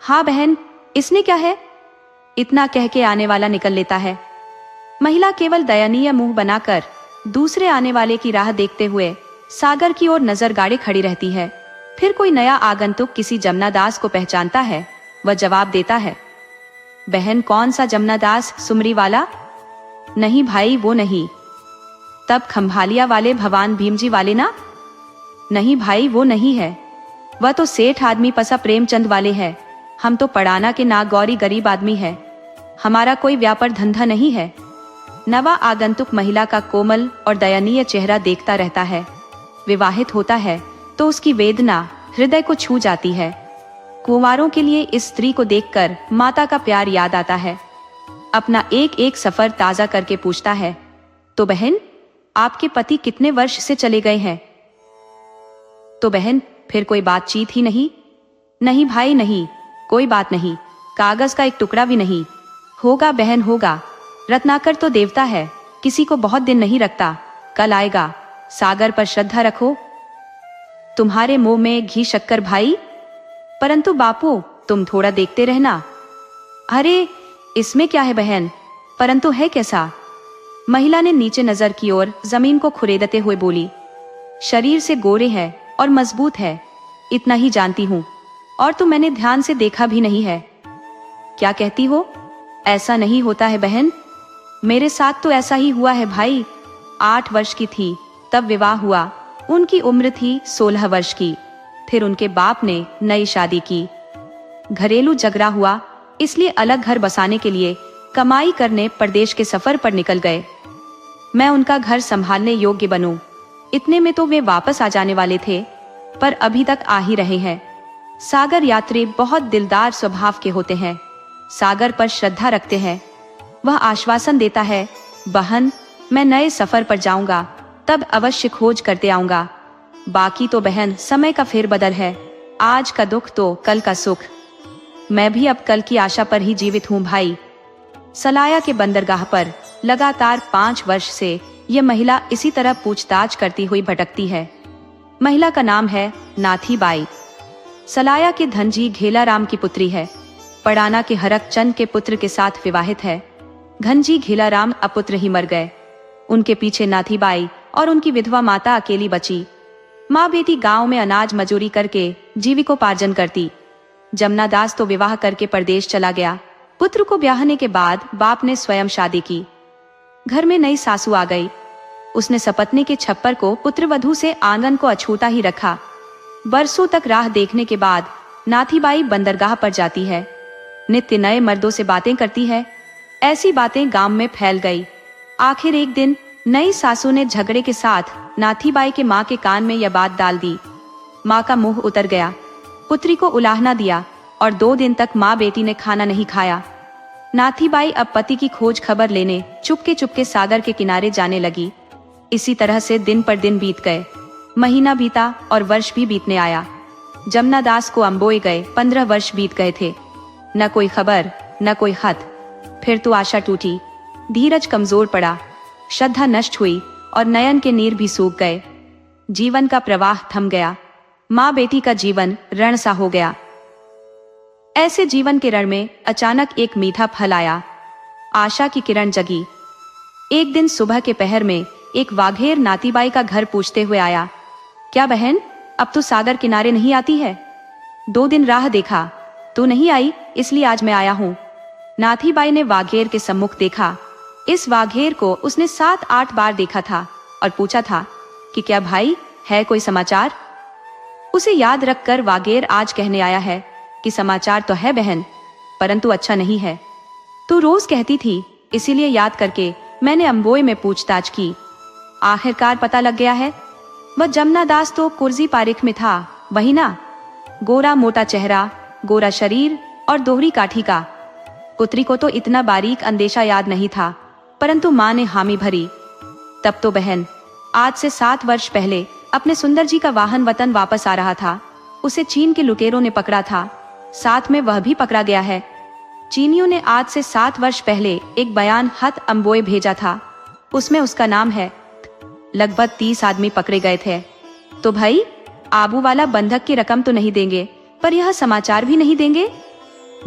हाँ बहन, इसने क्या है? इतना कह के आने वाला निकल लेता है। महिला केवल दयनीय मुंह बनाकर दूसरे आने वाले की राह देखते हुए सागर की ओर नजर गाड़े खड़ी रहती है। फिर कोई नया आगंतुक किसी जमुना दास को पहचानता है। वह जवाब देता है, बहन कौन सा जमुना दास, सुमरी वाला? नहीं भाई, वो नहीं। तब खंभालिया वाले भवान भीमजी वाले ना? नहीं भाई, वो नहीं है। वह तो सेठ आदमी पसा प्रेमचंद वाले है। हम तो पड़ाना के नागौरी गरीब आदमी है, हमारा कोई व्यापार धंधा नहीं है। नवा आगंतुक महिला का कोमल और दयनीय चेहरा देखता रहता है। विवाहित होता है तो उसकी वेदना हृदय को छू जाती है। कुंवारों के लिए इस स्त्री को देखकर माता का प्यार याद आता है। अपना एक एक सफर ताजा करके पूछता है, तो बहन, आपके पति कितने वर्ष से चले गए हैं? तो बहन, फिर कोई बातचीत ही नहीं? नहीं भाई नहीं, कोई बात नहीं, कागज का एक टुकड़ा भी नहीं। होगा बहन होगा, रत्नाकर तो देवता है, किसी को बहुत दिन नहीं रखता, कल आएगा। सागर पर श्रद्धा रखो। तुम्हारे मुंह में घी शक्कर भाई। परंतु बापू, तुम थोड़ा देखते रहना। अरे इसमें क्या है बहन, परंतु है कैसा? महिला ने नीचे नजर की और जमीन को खुरेदते हुए बोली, शरीर से गोरे है और मजबूत है, इतना ही जानती हूँ, और तो मैंने ध्यान से देखा भी नहीं है। क्या कहती हो? ऐसा नहीं होता है बहन, मेरे साथ तो ऐसा ही हुआ है भाई। 8 वर्ष की थी तब विवाह हुआ, उनकी उम्र थी 16 वर्ष की। फिर उनके बाप ने नई शादी की, घरेलू झगड़ा हुआ, इसलिए अलग घर बसाने के लिए कमाई करने परदेश के सफर पर निकल गए। मैं उनका घर संभालने योग्य बनूं, इतने में तो वे वापस आ जाने वाले थे, पर अभी तक आ ही रहे हैं। सागर यात्री बहुत दिलदार स्वभाव के होते हैं, सागर पर श्रद्धा रखते हैं। वह आश्वासन देता है, बहन, मैं नए सफर पर जाऊंगा, तब अवश्य खोज करते आऊंगा। बाकी तो बहन समय का फेरबदल है, आज का दुख तो कल का सुख। मैं भी अब कल की आशा पर ही जीवित हूँ भाई। सलाया के बंदरगाह पर लगातार 5 वर्ष से यह महिला इसी तरह पूछताछ करती हुई भटकती है। महिला का नाम है नाथी बाई। सलाया के धनजी घेलाराम की पुत्री है। पड़ाना के हरक चंद के पुत्र के साथ विवाहित है। घनजी घेलाराम अपुत्र ही मर गए। उनके पीछे नाथी बाई और उनकी विधवा माता अकेली बची। माँ बेटी गांव में अनाज मजूरी करके जीविकोपार्जन करती। जमुना दास तो विवाह करके परदेश चला गया। पुत्र को ब्याहने के बाद बाप ने स्वयं शादी की। घर में नई सासू आ गई। उसने सपत्नी के छप्पर को पुत्रवधू से आंगन को अछूता ही रखा। बरसों तक राह देखने के बाद नाथीबाई बंदरगाह पर जाती है। नित्य नए मर्दों से बातें करती है। ऐसी बातें गांव में फैल गई। आखिर एक दिन नई सासू ने झगड़े के साथ नाथीबाई के माँ के कान में यह बात डाल दी। माँ का मुंह उतर गया। पुत्री को उलाहना दिया और 2 दिन तक माँ बेटी ने खाना नहीं खाया। नाथीबाई अब पति की खोज खबर लेने चुपके चुपके सागर के किनारे जाने लगी। इसी तरह से दिन पर दिन बीत गए। महीना बीता और वर्ष भी बीतने आया। जमुना दास को अम्बोए गए 15 वर्ष बीत गए थे। न कोई खबर, न कोई खत। फिर तो आशा टूटी, धीरज कमजोर पड़ा, श्रद्धा नष्ट हुई और नयन के नीर भी सूख गए। जीवन का प्रवाह थम गया। माँ बेटी का जीवन रण सा हो गया। ऐसे जीवन के रण में अचानक एक मीठा फल आया। आशा की किरण जगी। एक दिन सुबह के पहर में एक वाघेर नातीबाई का घर पूछते हुए आया, क्या बहन, अब तो सागर किनारे नहीं आती है? 2 दिन राह देखा, तू नहीं आई, इसलिए आज मैं आया हूँ। नाथीबाई ने वाघेर के सम्मुख देखा। इस वाघेर को उसने 7-8 बार देखा था और पूछा था कि क्या भाई, है कोई समाचार? उसे याद रखकर वाघेर आज कहने आया है कि समाचार तो है बहन, परंतु अच्छा नहीं है। तू रोज कहती थी, इसीलिए याद करके मैंने अम्बोए में पूछताछ की। आखिरकार पता लग गया है। वह जमुना दास तो कुर्जी पारिख में था, वही ना? गोरा मोटा चेहरा, गोरा शरीर और दोहरी काठी का। पुत्री को तो इतना बारीक अंदेशा याद नहीं था, परंतु माँ ने हामी भरी। तब तो बहन आज से 7 वर्ष पहले अपने सुंदर जी का वाहन वतन वापस आ रहा था। उसे चीन के लुटेरों ने पकड़ा था, साथ में वह भी पकड़ा गया है। चीनियों ने आज से 7 वर्ष पहले एक बयान खत अम्बोए भेजा था, उसमें उसका नाम है। लगभग 30 आदमी पकड़े गए थे। तो भाई, आबू वाला बंधक की रकम तो नहीं देंगे, पर यह समाचार भी नहीं देंगे?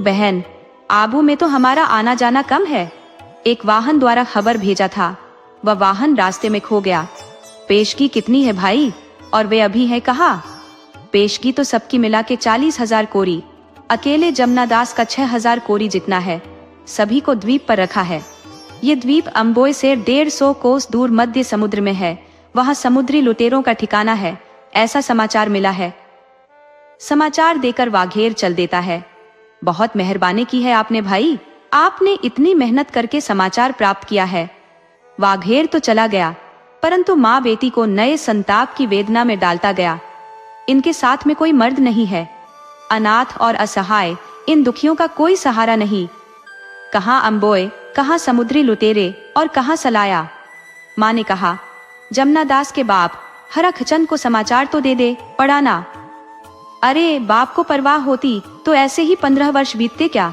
बहन, आबू में तो हमारा आना जाना कम है। एक वाहन द्वारा खबर भेजा था, वह वाहन रास्ते में खो गया। पेशगी कितनी है भाई, और वे अभी है कहाँ? पेशगी तो सबकी मिला के 40,000 कोरी, अकेले जमुना दास का 6,000 कोरी जितना है। सभी को द्वीप पर रखा है। ये द्वीप अम्बोए से 150 कोस दूर मध्य समुद्र में है। वहाँ समुद्री लुटेरों का ठिकाना है, ऐसा समाचार मिला है। समाचार देकर वाघेर चल देता है। बहुत मेहरबानी की है आपने भाई, आपने इतनी मेहनत करके समाचार प्राप्त किया है। वाघेर तो चला गया, परंतु माँ बेटी को नए संताप की वेदना में डालता गया। इनके साथ में कोई मर्द नहीं है। अनाथ और असहाय इन दुखियों का कोई सहारा नहीं। कहाँ अम्बोय, कहाँ समुद्री लुटेरे और कहाँ सलाया। माँ ने कहा, जमुना दास के बाप हरखचंद को समाचार तो दे दे, पढ़ाना। अरे बाप को परवाह होती तो ऐसे ही 15 वर्ष बीतते क्या।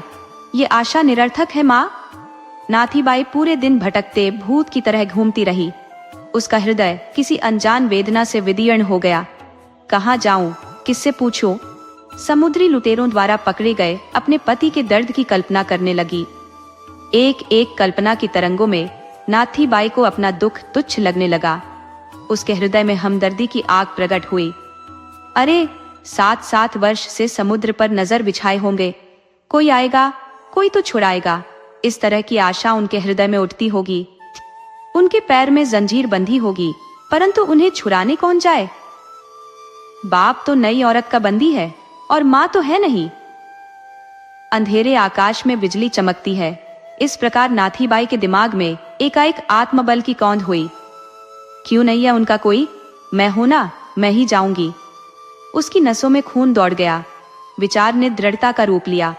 ये आशा निरर्थक है माँ। नाथीबाई पूरे दिन भटकते भूत की तरह घूमती रही। उसका हृदय किसी अनजान वेदना से विदीर्ण हो गया। कहाँ जाऊं, किससे पूछूं? समुद्री लुटेरों द्वारा पकड़े गए अपने पति के दर्द की कल्पना करने लगी। एक एक कल्पना की तरंगों में नाथीबाई को अपना दुख तुच्छ लगने लगा। उसके हृदय में हमदर्दी की आग प्रकट हुई। अरे 7-7 वर्ष से समुद्र पर नजर बिछाए होंगे, कोई आएगा, कोई तो छुड़ाएगा। इस तरह की आशा उनके हृदय में उठती होगी। उनके पैर में जंजीर बंधी होगी, परंतु उन्हें छुड़ाने कौन जाए। बाप तो नई औरत का बंदी है और माँ तो है नहीं। अंधेरे आकाश में बिजली चमकती है। इस प्रकार नाथीबाई के दिमाग में एकाएक आत्मबल की कौंध हुई। क्यों नहीं है उनका कोई, मैं हूं ना, मैं ही जाऊंगी। उसकी नसों में खून दौड़ गया। विचार ने दृढ़ता का रूप लिया।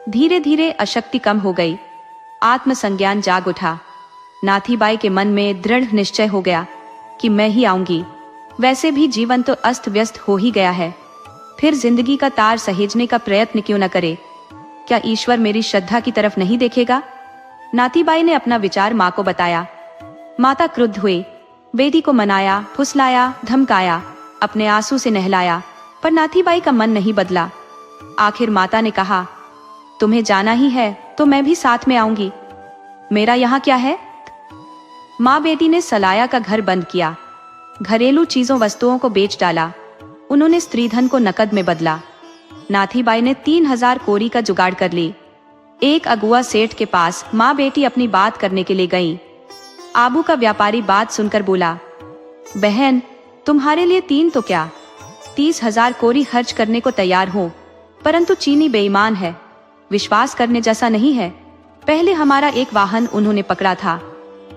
धीरे धीरे अशक्ति कम हो गई। आत्मसंज्ञान जाग उठा। नाथीबाई के मन में दृढ़ निश्चय हो गया कि मैं ही आऊंगी। वैसे भी जीवन तो अस्त व्यस्त हो ही गया है, फिर जिंदगी का तार सहेजने का प्रयत्न क्यों न करे। क्या ईश्वर मेरी श्रद्धा की तरफ नहीं देखेगा? नाथीबाई ने अपना विचार माँ को बताया। माता क्रुद्ध हुई। बेटी को मनाया, फुसलाया, धमकाया, अपने आंसू से नहलाया, पर नाथीबाई का मन नहीं बदला। आखिर माता ने कहा, तुम्हें जाना ही है तो मैं भी साथ में आऊंगी, मेरा यहाँ क्या है। माँ बेटी ने सलाया का घर बंद किया। घरेलू चीजों वस्तुओं को बेच डाला। उन्होंने स्त्रीधन को नकद में बदला। नाथीबाई ने 3000 कोरी का जुगाड़ कर ली। एक अगुआ सेठ के पास माँ बेटी अपनी बात करने के लिए गईं। आबू का व्यापारी बात सुनकर बोला, बहन तुम्हारे लिए 3 तो क्या 30,000 कोरी खर्च करने को तैयार हो, परंतु चीनी बेईमान है, विश्वास करने जैसा नहीं है। पहले हमारा एक वाहन उन्होंने पकड़ा था,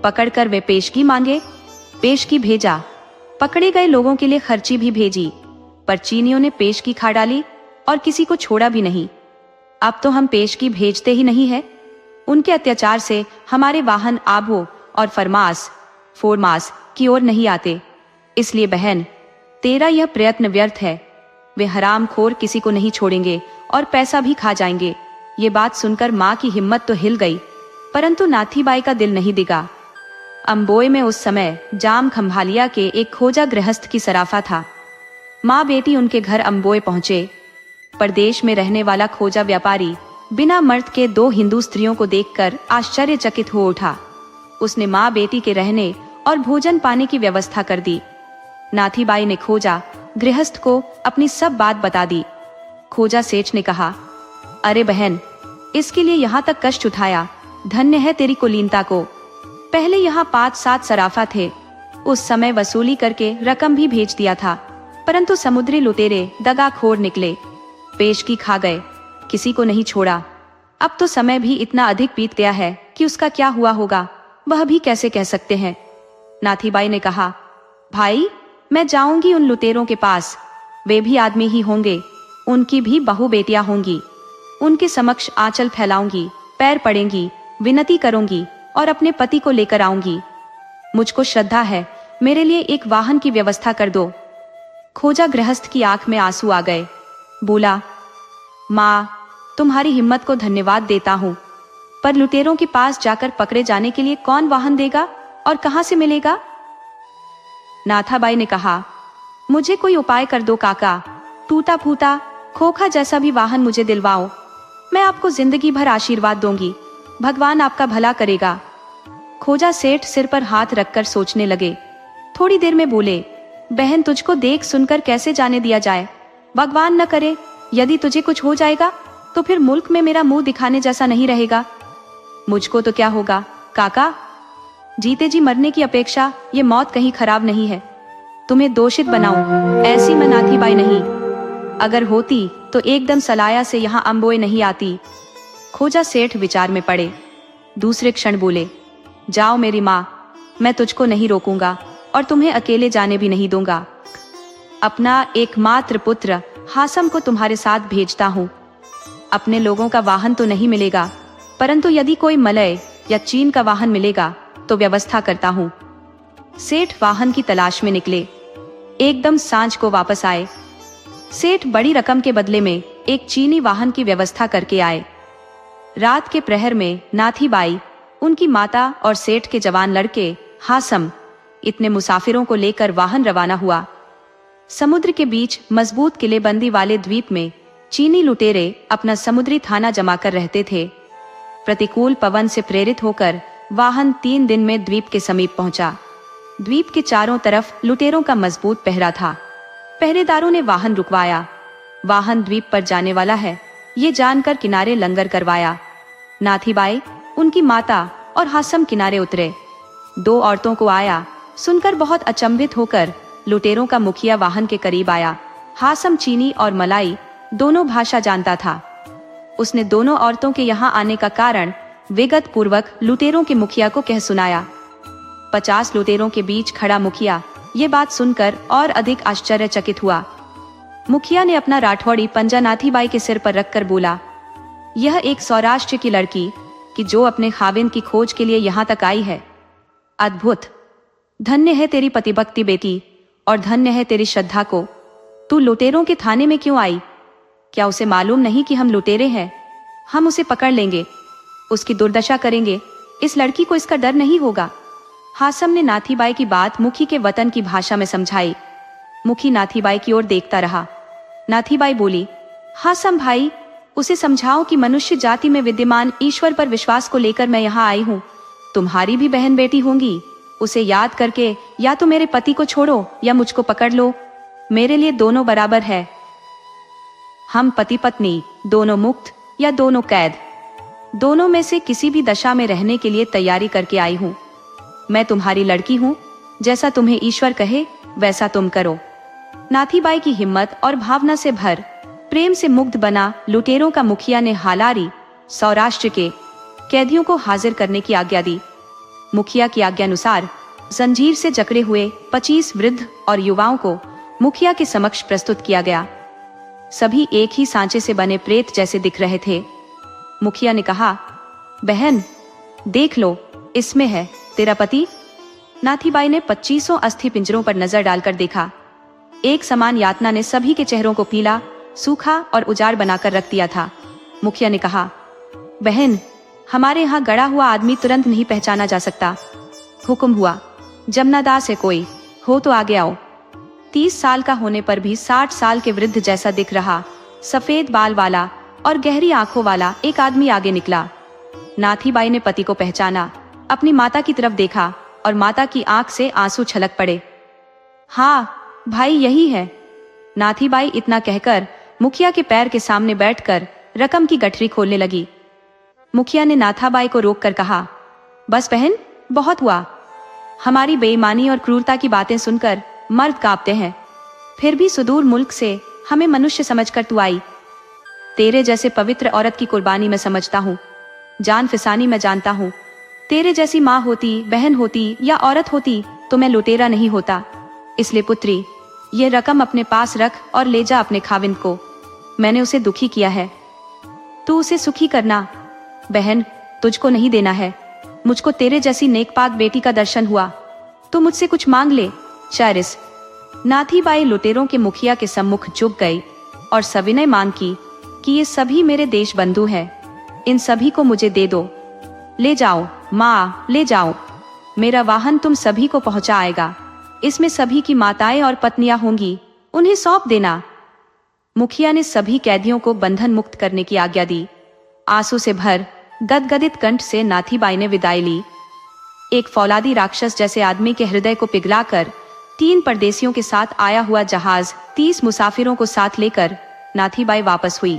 पकड़कर वे पेशगी मांगे, पेशगी भेजा। पकड़े गए लोगों के लिए खर्ची भी भेजी, पर चीनियों ने पेशगी खा डाली और किसी को छोड़ा भी नहीं। अब तो हम पेशगी भेजते ही नहीं है। उनके अत्याचार से हमारे वाहन आबो और फोरमास की ओर नहीं आते। इसलिए बहन तेरा यह प्रयत्न व्यर्थ है। वे हरामखोर किसी को नहीं छोड़ेंगे और पैसा भी खा जाएंगे। ये बात सुनकर माँ की हिम्मत तो हिल गई, परंतु नाथीबाई का दिल नहीं दिगा। अम्बोय में उस समय जाम खंभालिया के एक खोजा गृहस्थ की सराफा था। माँ बेटी उनके घर अम्बोय पहुंचे। परदेश में रहने वाला खोजा व्यापारी बिना मर्द के 2 हिंदू स्त्रियों को देखकर आश्चर्यचकित हो उठा। उसने माँ बेटी के रहने और भोजन पाने की व्यवस्था कर दी। नाथीबाई ने खोजा गृहस्थ को अपनी सब बात बता दी। खोजा सेठ ने कहा, अरे बहन इसके लिए यहाँ तक कष्ट उठाया, धन्य है तेरी कुलीनता को। पहले यहाँ 5-7 सराफा थे, उस समय वसूली करके रकम भी भेज दिया था, परंतु समुद्री लुटेरे दगाखोर निकले, पेशगी खा गए, किसी को नहीं छोड़ा। अब तो समय भी इतना अधिक बीत गया है कि उसका क्या हुआ होगा वह भी कैसे कह सकते हैं। नाथीबाई ने कहा, भाई मैं जाऊंगी उन लुटेरों के पास, वे भी आदमी ही होंगे, उनकी भी बहु बेटियां होंगी। उनके समक्ष आंचल फैलाऊंगी, पैर पड़ेंगी, विनती करूंगी और अपने पति को लेकर आऊंगी। मुझको श्रद्धा है, मेरे लिए एक वाहन की व्यवस्था कर दो। खोजा गृहस्थ की आंख में आंसू आ गए। बोला, माँ तुम्हारी हिम्मत को धन्यवाद देता हूँ, पर लुटेरों के पास जाकर पकड़े जाने के लिए कौन वाहन देगा और कहाँ से मिलेगा। नाथाबाई ने कहा, मुझे कोई उपाय कर दो काका, टूटा फूटा खोखा जैसा भी वाहन मुझे दिलवाओ, मैं आपको जिंदगी भर आशीर्वाद दूंगी, भगवान आपका भला करेगा। खोजा सेठ सिर पर हाथ रखकर सोचने लगे। थोड़ी देर में बोले, बहन तुझको देख सुनकर कैसे जाने दिया जाए, भगवान न करे यदि तुझे कुछ हो जाएगा तो फिर मुल्क में मेरा मुंह दिखाने जैसा नहीं रहेगा। मुझको तो क्या होगा काका, जीते जी मरने की अपेक्षा ये मौत कहीं खराब नहीं है। तुम्हें दोषित बनाऊं ऐसी मैं नाथीबाई नहीं, अगर होती तो एकदम सलाया से यहाँ अम्बोय नहीं आती। खोजा सेठ विचार में पड़े। दूसरे क्षण बोले, जाओ मेरी माँ, मैं तुझको नहीं रोकूंगा और तुम्हें अकेले जाने भी नहीं दूंगा। अपना एकमात्र पुत्र हासम को तुम्हारे साथ भेजता हूँ। अपने लोगों का वाहन तो नहीं मिलेगा, परंतु यदि कोई मलय या चीन का वाहन मिलेगा तो व्यवस्था करता हूँ। सेठ वाहन की तलाश में निकले। एकदम सांझ को वापस आए। सेठ बड़ी रकम के बदले में एक चीनी वाहन की व्यवस्था करके आए। रात के प्रहर में नाथी बाई, उनकी माता और सेठ के जवान लड़के हासम इतने मुसाफिरों को लेकर वाहन रवाना हुआ। समुद्र के बीच मजबूत किलेबंदी वाले द्वीप में चीनी लुटेरे अपना समुद्री थाना जमा कर रहते थे। प्रतिकूल पवन से प्रेरित होकर वाहन 3 दिन में द्वीप के समीप पहुंचा। द्वीप के चारों तरफ लुटेरों का मजबूत पहरा था। पहरेदारों ने वाहन रुकवाया। वाहन द्वीप पर जाने वाला है, ये जानकर किनारे लंगर करवाया। नाथीबाई, उनकी माता और हासम किनारे उतरे। 2 औरतों को आया सुनकर बहुत अचंभित होकर लुटेरों का मुखिया वाहन के करीब आया। हासम चीनी और मलाई दोनों भाषा जानता था। उसने दोनों औरतों के यहाँ आने का कारण विगत पूर्वक लुटेरों के मुखिया को कह सुनाया। 50 लुटेरों के बीच खड़ा मुखिया ये बात सुनकर और अधिक आश्चर्यचकित हुआ। मुखिया ने अपना राठौड़ी पंजा नाथीबाई के सिर पर रखकर बोला, यह एक सौराष्ट्र की लड़की कि जो अपने खाविंद की खोज के लिए यहाँ तक आई है। अद्भुत! धन्य है तेरी पतिभक्ति बेटी, और धन्य है तेरी श्रद्धा को। तू लुटेरों के थाने में क्यों आई? क्या उसे मालूम नहीं कि हम लुटेरे हैं? हम उसे पकड़ लेंगे, उसकी दुर्दशा करेंगे। इस लड़की को इसका डर नहीं होगा। हासम ने नाथीबाई की बात मुखी के वतन की भाषा में समझाई। मुखी नाथीबाई की ओर देखता रहा। नाथीबाई बोली, हासम भाई, उसे समझाओ कि मनुष्य जाति में विद्यमान ईश्वर पर विश्वास को लेकर मैं यहाँ आई हूँ। तुम्हारी भी बहन बेटी होंगी, उसे याद करके या तो मेरे पति को छोड़ो या मुझको पकड़ लो। मेरे लिए दोनों बराबर है। हम पति पत्नी दोनों मुक्त या दोनों कैद, दोनों में से किसी भी दशा में रहने के लिए तैयारी करके आई हूँ। मैं तुम्हारी लड़की हूँ, जैसा तुम्हें ईश्वर कहे वैसा तुम करो। नाथीबाई की हिम्मत और भावना से भर प्रेम से मुग्ध बना लुटेरों का मुखिया ने हालारी सौराष्ट्र के कैदियों को हाजिर करने की आज्ञा दी। मुखिया की आज्ञानुसार जंजीर से जकड़े हुए 25 वृद्ध और युवाओं को मुखिया के समक्ष प्रस्तुत किया गया। सभी एक ही सांचे से बने प्रेत जैसे दिख रहे थे। मुखिया ने कहा, बहन देख लो, इसमें है तेरा पति। नाथीबाई ने 25 अस्थि पिंजरों पर नजर डालकर देखा। एक समान यातना ने सभी के चेहरों को पीला, सूखा और उजाड़ बनाकर रख दिया था। मुखिया ने कहा, बहन, हमारे यहाँ गड़ा हुआ आदमी तुरंत नहीं पहचाना जा सकता। हुक्म हुआ, जमनादास है कोई हो तो आगे आओ। 30 साल का होने पर भी 60 साल के वृद्ध जैसा दिख रहा, सफेद बाल वाला और गहरी आंखों वाला एक आदमी आगे निकला। नाथीबाई ने पति को पहचाना, अपनी माता की तरफ देखा और माता की आंख से आंसू छलक पड़े। हाँ भाई, यही है। नाथीबाई इतना कहकर मुखिया के पैर के सामने बैठकर रकम की गठरी खोलने लगी। मुखिया ने नाथाबाई को रोककर कहा, बस बहन, बहुत हुआ। हमारी बेईमानी और क्रूरता की बातें सुनकर मर्द कांपते हैं, फिर भी सुदूर मुल्क से हमें मनुष्य समझकर तू आई। तेरे जैसे पवित्र औरत की कुर्बानी मैं समझता हूँ, जान फिसानी मैं जानता हूँ। तेरे जैसी माँ होती, बहन होती या औरत होती तो मैं लुटेरा नहीं होता। इसलिए पुत्री, ये रकम अपने पास रख और ले जा अपने खाविंद को। मैंने उसे दुखी किया है, तू उसे सुखी करना। बहन, तुझको नहीं देना है, मुझको तेरे जैसी नेकपाक बेटी का दर्शन हुआ। तू मुझसे कुछ मांग ले। चारिस। नाथीबाई लुटेरों के मुखिया के सम्मुख झुक गई और सविनय मांग की कि ये सभी मेरे देश बंधु हैं, इन सभी को मुझे दे दो। ले जाओ माँ, ले जाओ। मेरा वाहन तुम सभी को पहुंचा आएगा। इसमें सभी की माताएं और पत्नियां होंगी, उन्हें सौंप देना। मुखिया ने सभी कैदियों को बंधन मुक्त करने की आज्ञा दी। आंसू से भर गदगदित कंठ से नाथीबाई ने विदाई ली। एक फौलादी राक्षस जैसे आदमी के हृदय को पिघलाकर 3 परदेसियों के साथ आया हुआ जहाज 30 मुसाफिरों को साथ लेकर नाथीबाई वापस हुई।